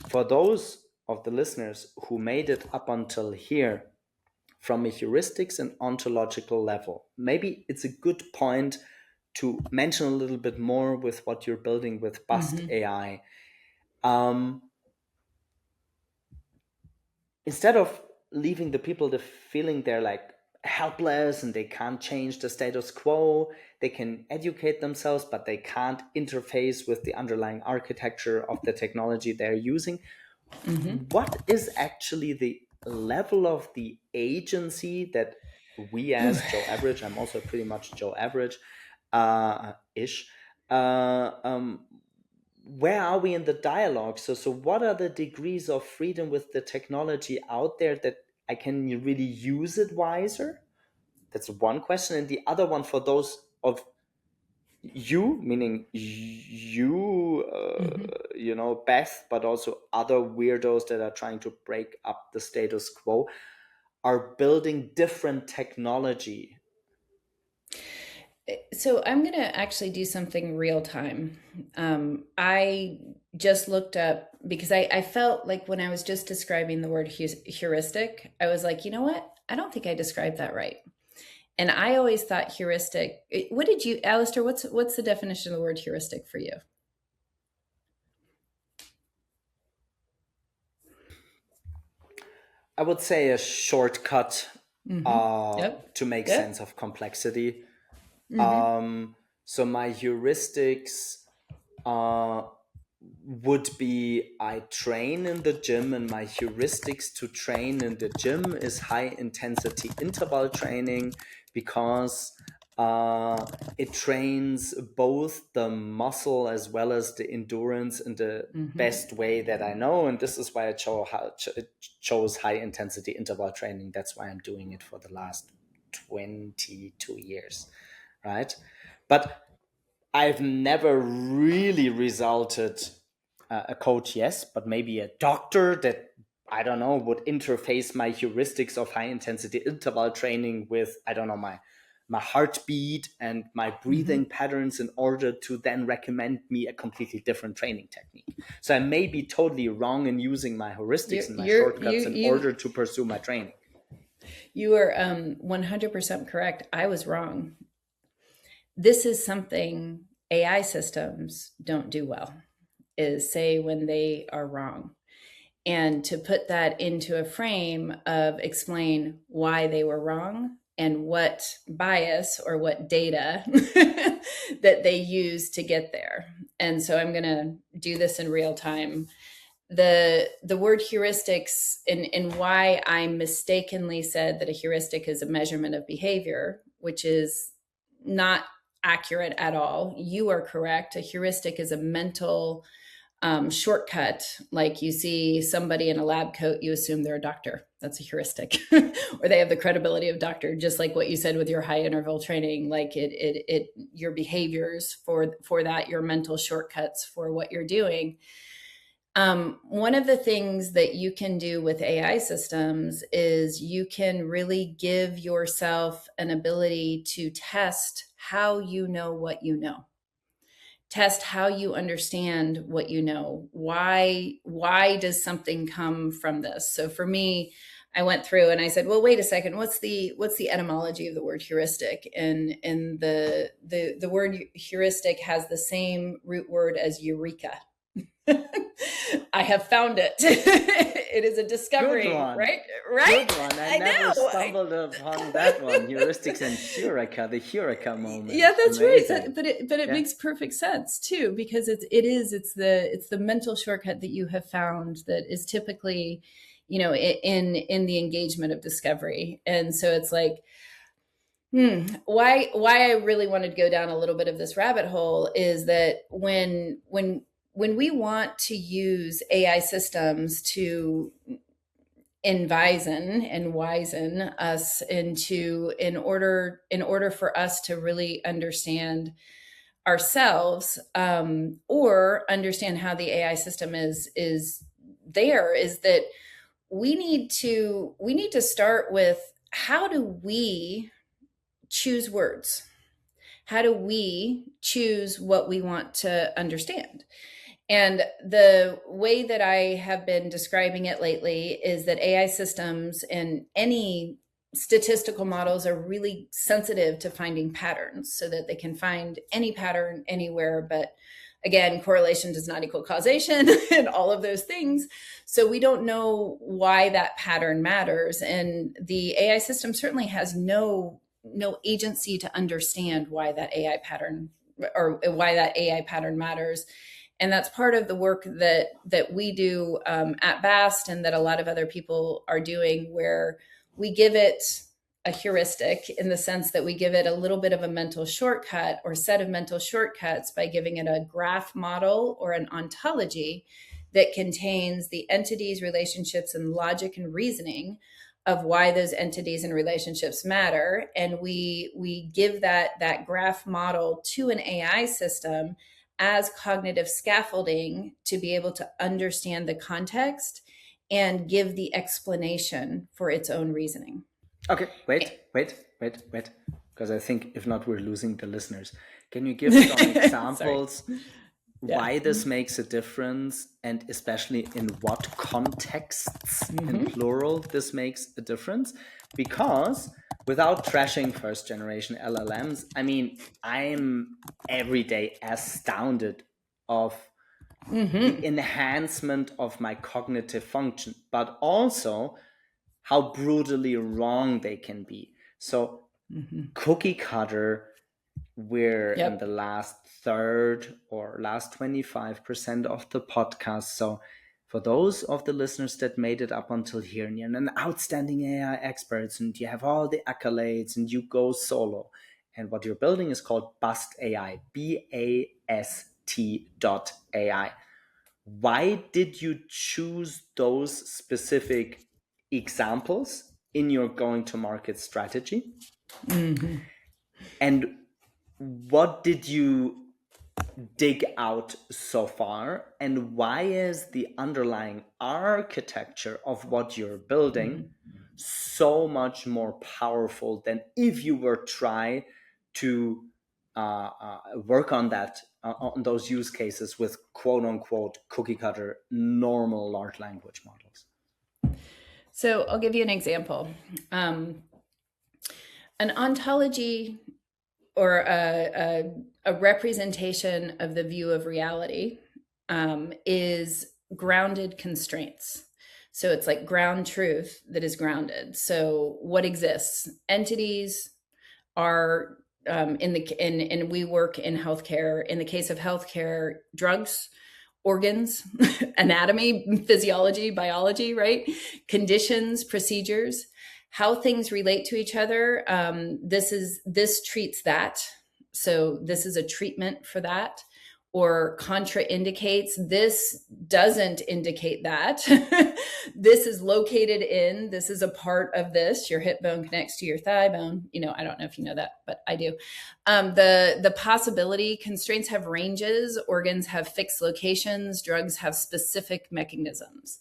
for those of the listeners who made it up until here from a heuristics and ontological level, maybe it's a good point to mention a little bit more with what you're building with BAST.AI. Instead of leaving the people the feeling they're like helpless and they can't change the status quo, they can educate themselves, but they can't interface with the underlying architecture of the technology they're using. What is actually the level of the agency that we as Joe Average, I'm also pretty much Joe Average ish, where are we in the dialogue? So what are the degrees of freedom with the technology out there that I can really use it wiser? That's one question. And the other one, for those of you, meaning you, Beth, but also other weirdos that are trying to break up the status quo, are building different technology. So I'm going to actually do something real time. I just looked up because I felt like when I was just describing the word heuristic, I was like, you know what? I don't think I described that right. And I always thought heuristic. What did you, Alistair? What's the definition of the word heuristic for you? I would say a shortcut to make Yep. sense of complexity. So my heuristics would be, I train in the gym, and my heuristics to train in the gym is high intensity interval training, because it trains both the muscle as well as the endurance in the best way that I know. And this is why I chose high intensity interval training. That's why I'm doing it for the last 22 years, right? But I've never really resulted a coach, yes, but maybe a doctor that, I don't know, would interface my heuristics of high intensity interval training with, I don't know, my heartbeat and my breathing patterns, in order to then recommend me a completely different training technique. So I may be totally wrong in using my heuristics and my shortcuts in order to pursue my training. You are 100% correct. I was wrong. This is something AI systems don't do well, is say when they are wrong. And to put that into a frame of explain why they were wrong and what bias or what data that they use to get there. And so I'm going to do this in real time. The word heuristics, and why I mistakenly said that a heuristic is a measurement of behavior, which is not accurate at all. You are correct. A heuristic is a mental shortcut. Like you see somebody in a lab coat, you assume they're a doctor. That's a heuristic, or they have the credibility of doctor. Just like what you said with your high interval training, like it your behaviors for that, your mental shortcuts for what you're doing. One of the things that you can do with AI systems is you can really give yourself an ability to test how you know what you know. Test how you understand what you know. Why does something come from this? So for me, I went through and I said, well, wait a second, what's the etymology of the word heuristic? And the word heuristic has the same root word as eureka. I have found it. It is a Good discovery, one. right? Right? Good one. I I never know. stumbled upon that one. Heuristics and Eureka, the Eureka Yeah, moment. that's right. Amazing. But it Yeah. makes perfect sense too, because it's the mental shortcut that you have found that is typically, in the engagement of discovery. And so it's like, why I really wanted to go down a little bit of this rabbit hole is that when we want to use AI systems to envisen and wizen us in order for us to really understand ourselves, or understand how the AI system is that we need to start with, how do we choose words? How do we choose what we want to understand? And the way that I have been describing it lately is that AI systems and any statistical models are really sensitive to finding patterns, so that they can find any pattern anywhere. But again, correlation does not equal causation and all of those things. So we don't know why that pattern matters. And the AI system certainly has no agency to understand why that AI pattern matters. And that's part of the work that we do at BAST, and that a lot of other people are doing, where we give it a heuristic, in the sense that we give it a little bit of a mental shortcut or set of mental shortcuts by giving it a graph model or an ontology that contains the entities, relationships, and logic and reasoning of why those entities and relationships matter. And we give that graph model to an AI system as cognitive scaffolding to be able to understand the context and give the explanation for its own reasoning. Okay, wait. Because I think if not, we're losing the listeners. Can you give some examples why this makes a difference, and especially in what contexts, in plural, this makes a difference? Because without trashing first generation LLMs, I mean, I'm every day astounded of the enhancement of my cognitive function, but also how brutally wrong they can be. So cookie cutter, we're in the last third or last 25% of the podcast. So for those of the listeners that made it up until here, and you're an outstanding AI expert, and you have all the accolades, and you go solo, and what you're building is called BAST.AI, BAST.AI. Why did you choose those specific examples in your going to market strategy? And what did you dig out so far? And why is the underlying architecture of what you're building so much more powerful than if you were try to work on that, on those use cases with quote unquote cookie cutter normal large language models? So I'll give you an example. An ontology, or a representation of the view of reality, is grounded constraints. So it's like ground truth that is grounded. So what exists? Entities are, and we work in healthcare. In the case of healthcare, drugs, organs, anatomy, physiology, biology, right? Conditions, procedures, how things relate to each other. This treats that. So this is a treatment for that, or contraindicates. This doesn't indicate that. This is located in, this is a part of this. Your hip bone connects to your thigh bone. I don't know if you know that, but I do. The possibility constraints have ranges. Organs have fixed locations. Drugs have specific mechanisms.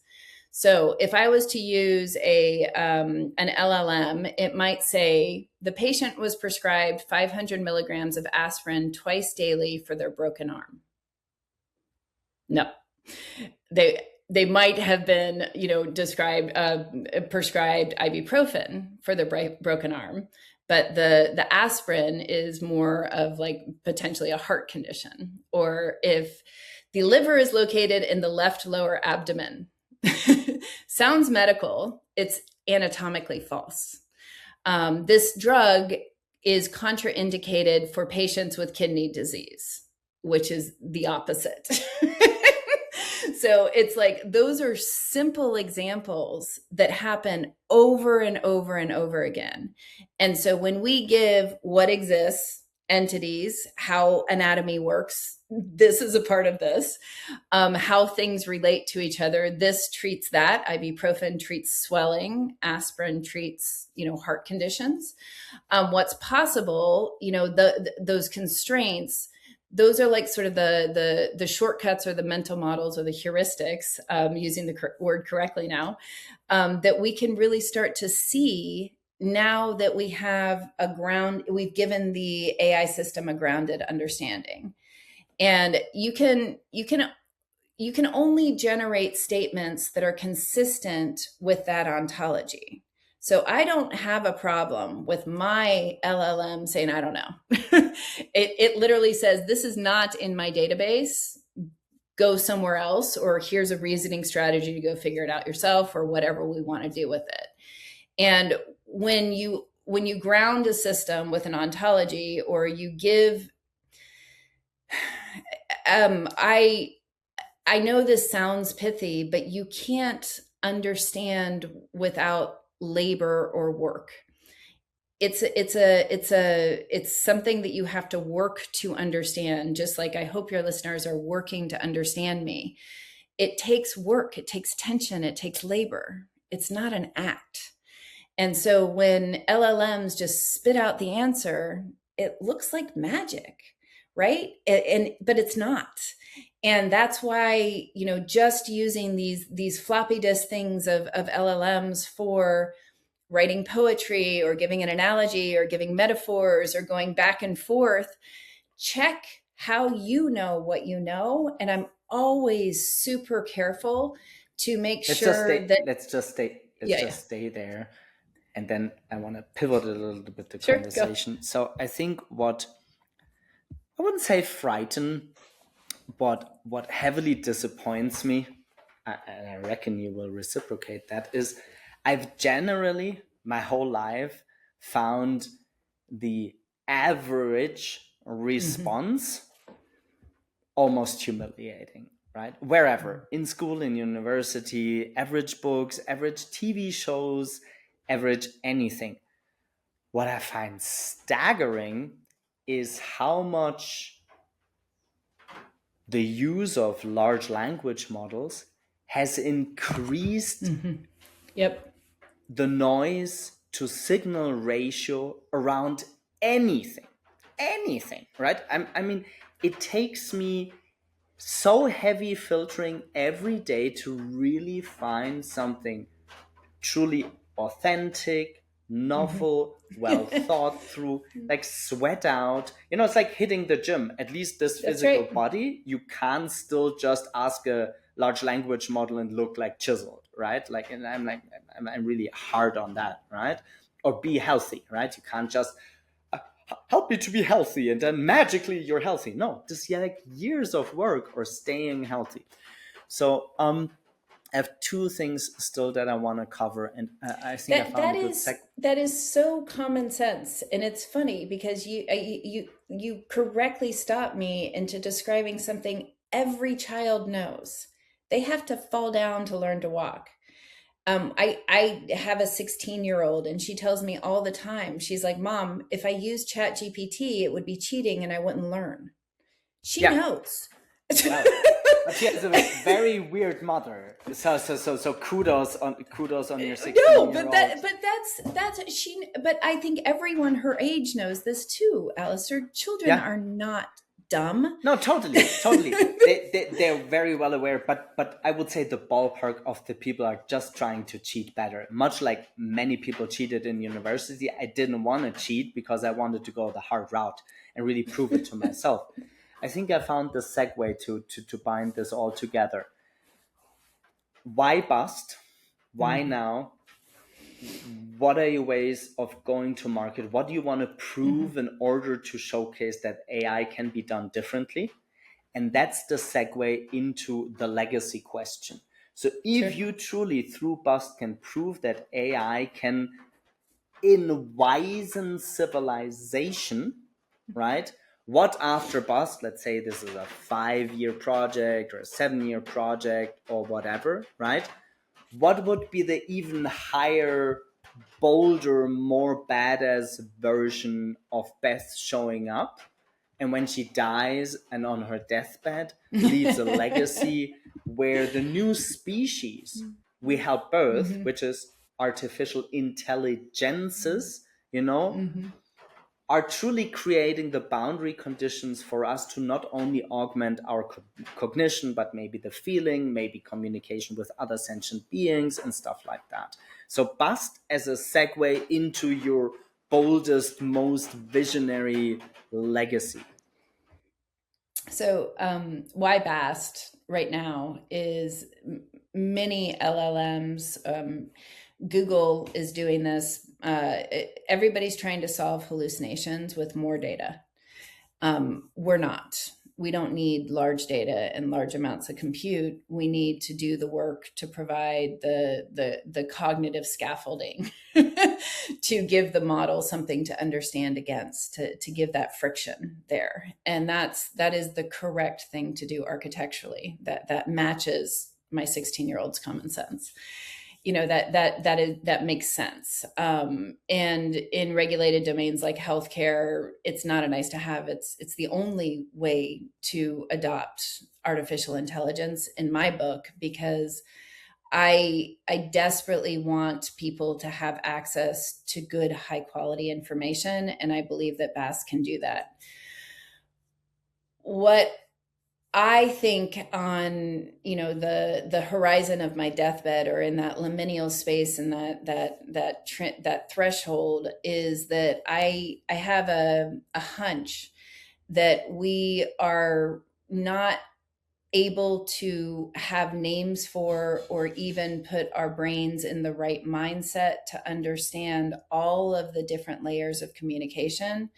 So if I was to use an LLM, it might say the patient was prescribed 500 milligrams of aspirin twice daily for their broken arm. No, they might have been, prescribed ibuprofen for their broken arm, but the aspirin is more of like potentially a heart condition. Or if the liver is located in the left lower abdomen, Sounds medical. It's anatomically false. This drug is contraindicated for patients with kidney disease, which is the opposite. So it's like those are simple examples that happen over and over and over again. And so when we give what exists, entities, how anatomy works, this is a part of this, how things relate to each other. This treats that. Ibuprofen treats swelling. Aspirin treats, heart conditions. What's possible, those constraints, those are like sort of the shortcuts or the mental models or the heuristics, using the word correctly now, that we can really start to see now that we have we've given the AI system a grounded understanding. And you can only generate statements that are consistent with that ontology. So I don't have a problem with my LLM saying, I don't know. It literally says, this is not in my database. Go somewhere else, or here's a reasoning strategy to go figure it out yourself, or whatever we want to do with it. And when you ground a system with an ontology, or you give, I know this sounds pithy, but you can't understand without labor or work. It's something that you have to work to understand, just like I hope your listeners are working to understand me. It takes work, it takes tension, it takes labor. It's not an act. And so when LLMs just spit out the answer, it looks like magic, right? But it's not. And that's why, just using these floppy disk things of LLMs for writing poetry, or giving an analogy, or giving metaphors, or going back and forth, check how you know what you know. And I'm always super careful to make sure that let's just stay there. And then I want to pivot a little bit the Sure, conversation. So I think what I wouldn't say frighten, but what heavily disappoints me, and I reckon you will reciprocate that, is I've generally my whole life found the average response almost humiliating, right? Wherever, in school, in university, average books, average TV shows, average anything. What I find staggering is how much the use of large language models has increased Yep. the noise to signal ratio around anything, right? I mean, it takes me so heavy filtering every day to really find something truly authentic, novel, well thought through, like sweat out. It's like hitting the gym. At least this That's physical right. body, you can't still just ask a large language model and look like chiseled, right? Like, and I'm really hard on that, right? Or be healthy, right? You can't just help me to be healthy and then magically you're healthy. No, this is like years of work or staying healthy. So I have two things still that I want to cover, and I think I found a good that is so common sense. And it's funny because you correctly stopped me into describing something every child knows. They have to fall down to learn to walk. I have a 16-year-old, and she tells me all the time, she's like, Mom, if I use Chat GPT, it would be cheating and I wouldn't learn. She knows. Well, but she has a very weird mother. So kudos on your 16-year-old. No, but I think everyone her age knows this too, Alistair. Children are not dumb. No, totally. They're very well aware, but I would say the ballpark of the people are just trying to cheat better. Much like many people cheated in university, I didn't want to cheat because I wanted to go the hard route and really prove it to myself. I think I found the segue to bind this all together. Why BAST? Why now? What are your ways of going to market? What do you want to prove in order to showcase that AI can be done differently? And that's the segue into the legacy question. So if Sure. you truly through BAST can prove that AI can enwisen civilization, right? What after BAST, let's say this is a 5-year project or a 7-year project or whatever, right? What would be the even higher, bolder, more badass version of Beth showing up? And when she dies and on her deathbed, leaves a legacy where the new species we help birth, Mm-hmm. which is artificial intelligences, you know, Mm-hmm. are truly creating the boundary conditions for us to not only augment our cognition, but maybe the feeling, maybe communication with other sentient beings and stuff like that. So BAST as a segue into your boldest, most visionary legacy. So, why BAST right now is many LLMs. Google is doing this. Everybody's trying to solve hallucinations with more data. We're not. We don't need large data and large amounts of compute. We need to do the work to provide the cognitive scaffolding to give the model something to understand against, to give that friction there. And that is the correct thing to do architecturally. That matches my 16-year-old's common sense. That makes sense. And in regulated domains like healthcare, it's not a nice to have. It's the only way to adopt artificial intelligence in my book, because I desperately want people to have access to good, high quality information, and I believe that BAS can do that. What I think on the horizon of my deathbed, or in that liminal space, and that threshold, is that I have a hunch that we are not able to have names for, or even put our brains in the right mindset to understand all of the different layers of communication.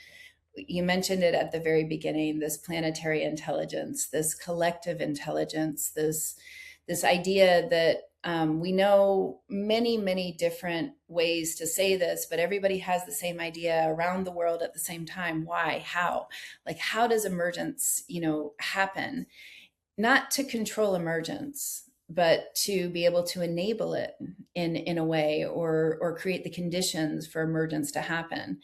You mentioned it at the very beginning, this planetary intelligence, this collective intelligence, this idea that we know many different ways to say this, but everybody has the same idea around the world at the same time. Why? How? Like, how does emergence happen? Not to control emergence, but to be able to enable it in a way, or create the conditions for emergence to happen.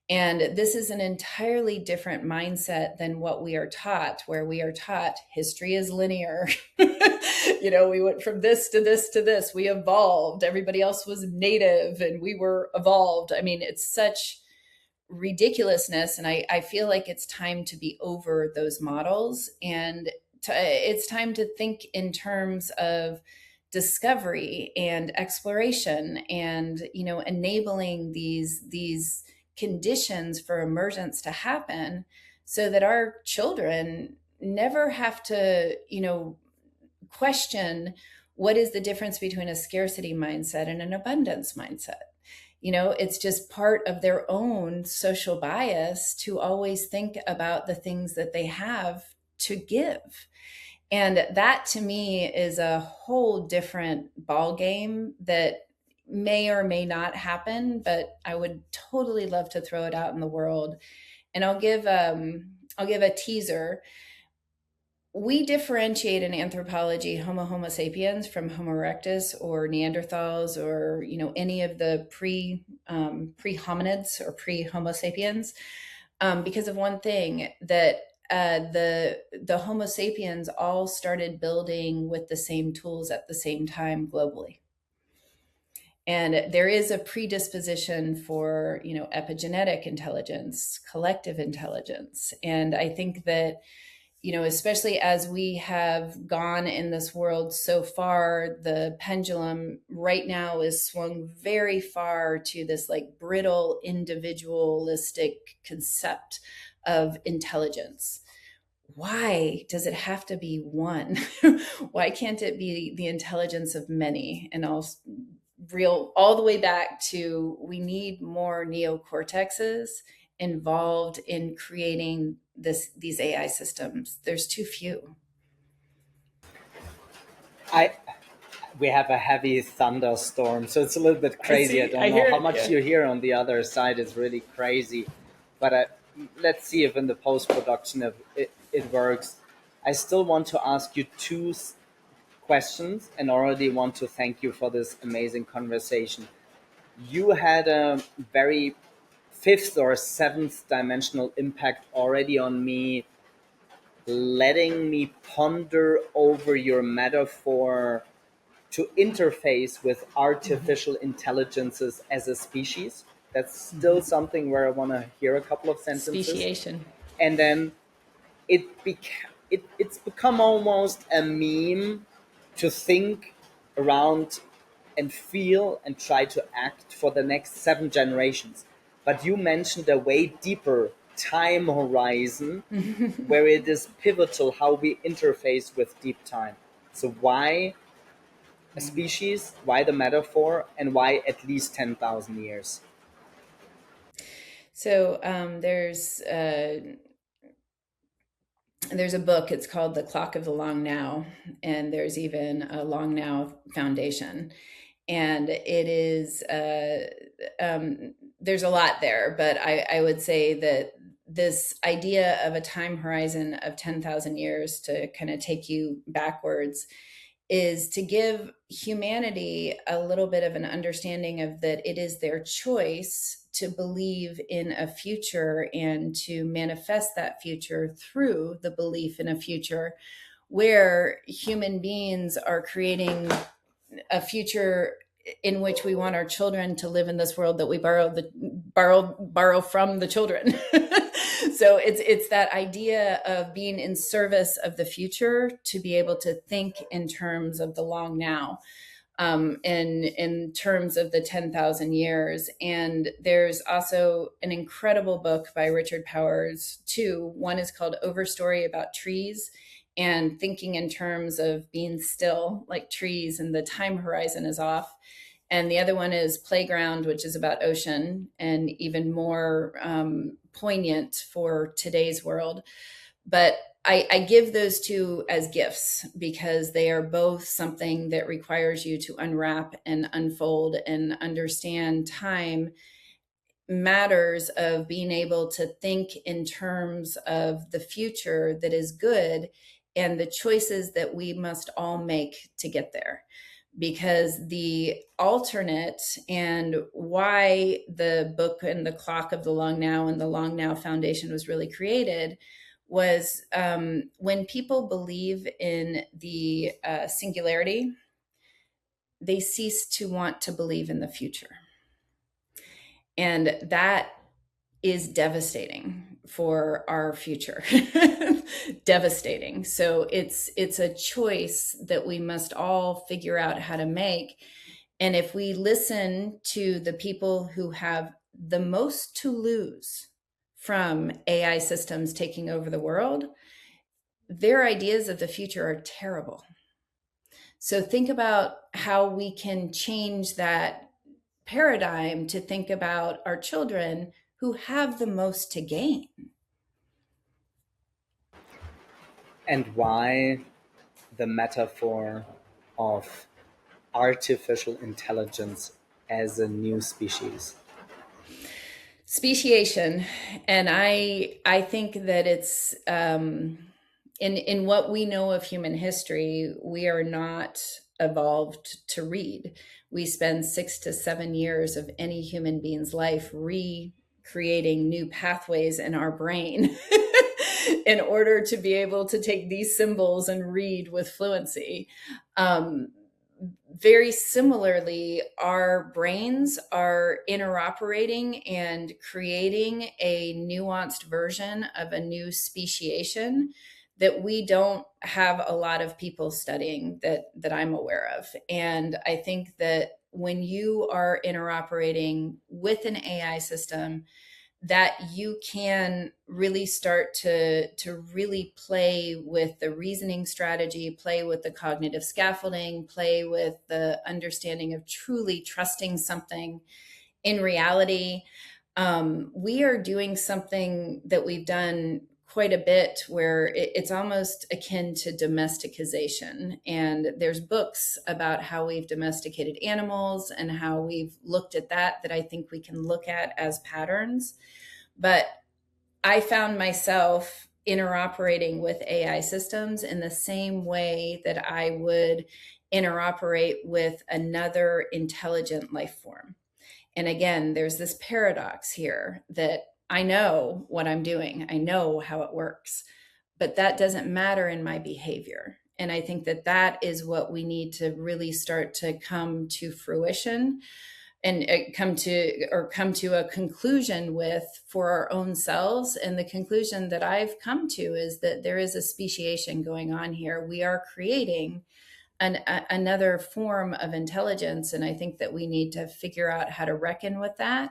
And this is an entirely different mindset than what we are taught, where we are taught history is linear. We went from this to this to this. We evolved. Everybody else was native and we were evolved. I mean, it's such ridiculousness. And I feel like it's time to be over those models. And it's time to think in terms of discovery and exploration, and enabling these conditions for emergence to happen, so that our children never have to question what is the difference between a scarcity mindset and an abundance mindset. It's just part of their own social bias to always think about the things that they have to give. And that to me is a whole different ball game that may or may not happen, but I would totally love to throw it out in the world. And I'll give a teaser. We differentiate in anthropology Homo sapiens from Homo erectus or Neanderthals, or any of the pre hominids or pre Homo sapiens, because of one thing, that the Homo sapiens all started building with the same tools at the same time globally. And there is a predisposition for epigenetic intelligence, collective intelligence. And I think that especially as we have gone in this world so far, the pendulum right now is swung very far to this like brittle, individualistic concept of intelligence. Why does it have to be one? Why can't it be the intelligence of many? And all the way back to, we need more neocortexes involved in creating these AI systems. There's too few. I We have a heavy thunderstorm, so it's a little bit I crazy. I see. I don't know hear how it. much Yeah. you hear on the other side. Is really crazy, but let's see if in the post production if it works. I still want to ask you two questions, and already want to thank you for this amazing conversation. You had a very fifth or seventh dimensional impact already on me, letting me ponder over your metaphor to interface with artificial intelligences as a species. That's still something where I want to hear a couple of sentences. Speciation. And then it's become almost a meme to think around and feel and try to act for the next 7 generations. But you mentioned a way deeper time horizon where it is pivotal how we interface with deep time. So why a species, why the metaphor, and why at least 10,000 years? So there's a book. It's called The Clock of the Long Now, and there's even a Long Now Foundation. And it is there's a lot there, but I would say that this idea of a time horizon of 10,000 years, to kind of take you backwards, is to give humanity a little bit of an understanding of that it is their choice to believe in a future and to manifest that future through the belief in a future where human beings are creating a future in which we want our children to live in this world that we borrow from the children. So it's that idea of being in service of the future, to be able to think in terms of the long now, and in terms of the 10,000 years. And there's also an incredible book by Richard Powers too. One is called Overstory, about trees and thinking in terms of being still like trees and the time horizon is off. And the other one is Playground, which is about ocean and even more poignant for today's world. But I give those two as gifts because they are both something that requires you to unwrap and unfold and understand time matters of being able to think in terms of the future that is good and the choices that we must all make to get there. Because the alternate, and why the book and the Clock of the Long Now and the Long Now Foundation was really created, was when people believe in the singularity, they cease to want to believe in the future. And that is devastating for our future. Devastating. So it's a choice that we must all figure out how to make. And if we listen to the people who have the most to lose from AI systems taking over the world, their ideas of the future are terrible. So think about how we can change that paradigm to think about our children who have the most to gain. And why the metaphor of artificial intelligence as a new species? Speciation. And I think that it's in what we know of human history, we are not evolved to read. We spend 6 to 7 years of any human being's life recreating new pathways in our brain in order to be able to take these symbols and read with fluency. Very similarly, our brains are interoperating and creating a nuanced version of a new speciation that we don't have a lot of people studying that I'm aware of. And I think that when you are interoperating with an AI system, that you can really start to really play with the reasoning strategy, play with the cognitive scaffolding, play with the understanding of truly trusting something in reality. We are doing something that we've done quite a bit where it's almost akin to domesticization. And there's books about how we've domesticated animals and how we've looked at that I think we can look at as patterns. But I found myself interoperating with AI systems in the same way that I would interoperate with another intelligent life form. And again, there's this paradox here that I know what I'm doing, I know how it works, but that doesn't matter in my behavior. And I think that that is what we need to really start to come to fruition and come to a conclusion with for our own selves. And the conclusion that I've come to is that there is a speciation going on here. We are creating another form of intelligence. And I think that we need to figure out how to reckon with that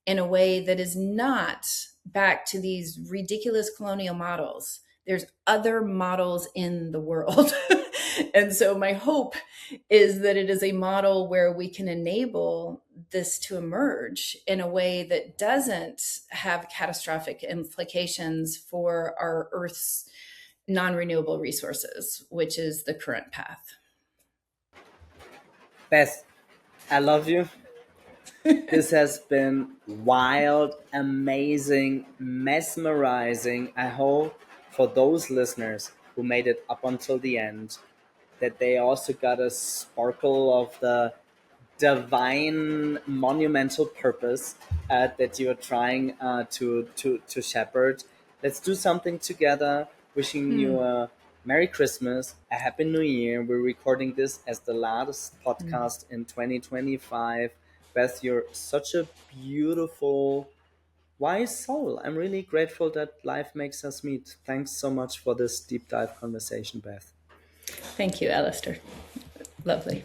in a way that is not back to these ridiculous colonial models. There's other models in the world. And so my hope is that it is a model where we can enable this to emerge in a way that doesn't have catastrophic implications for our Earth's non-renewable resources, which is the current path. Beth, I love you. This has been wild, amazing, mesmerizing. I hope for those listeners who made it up until the end that they also got a sparkle of the divine monumental purpose that you're trying to shepherd. Let's do something together. Wishing you a Merry Christmas, a Happy New Year. We're recording this as the last podcast in 2025. Beth, you're such a beautiful, wise soul. I'm really grateful that life makes us meet. Thanks so much for this deep dive conversation, Beth. Thank you, Alistair. Lovely.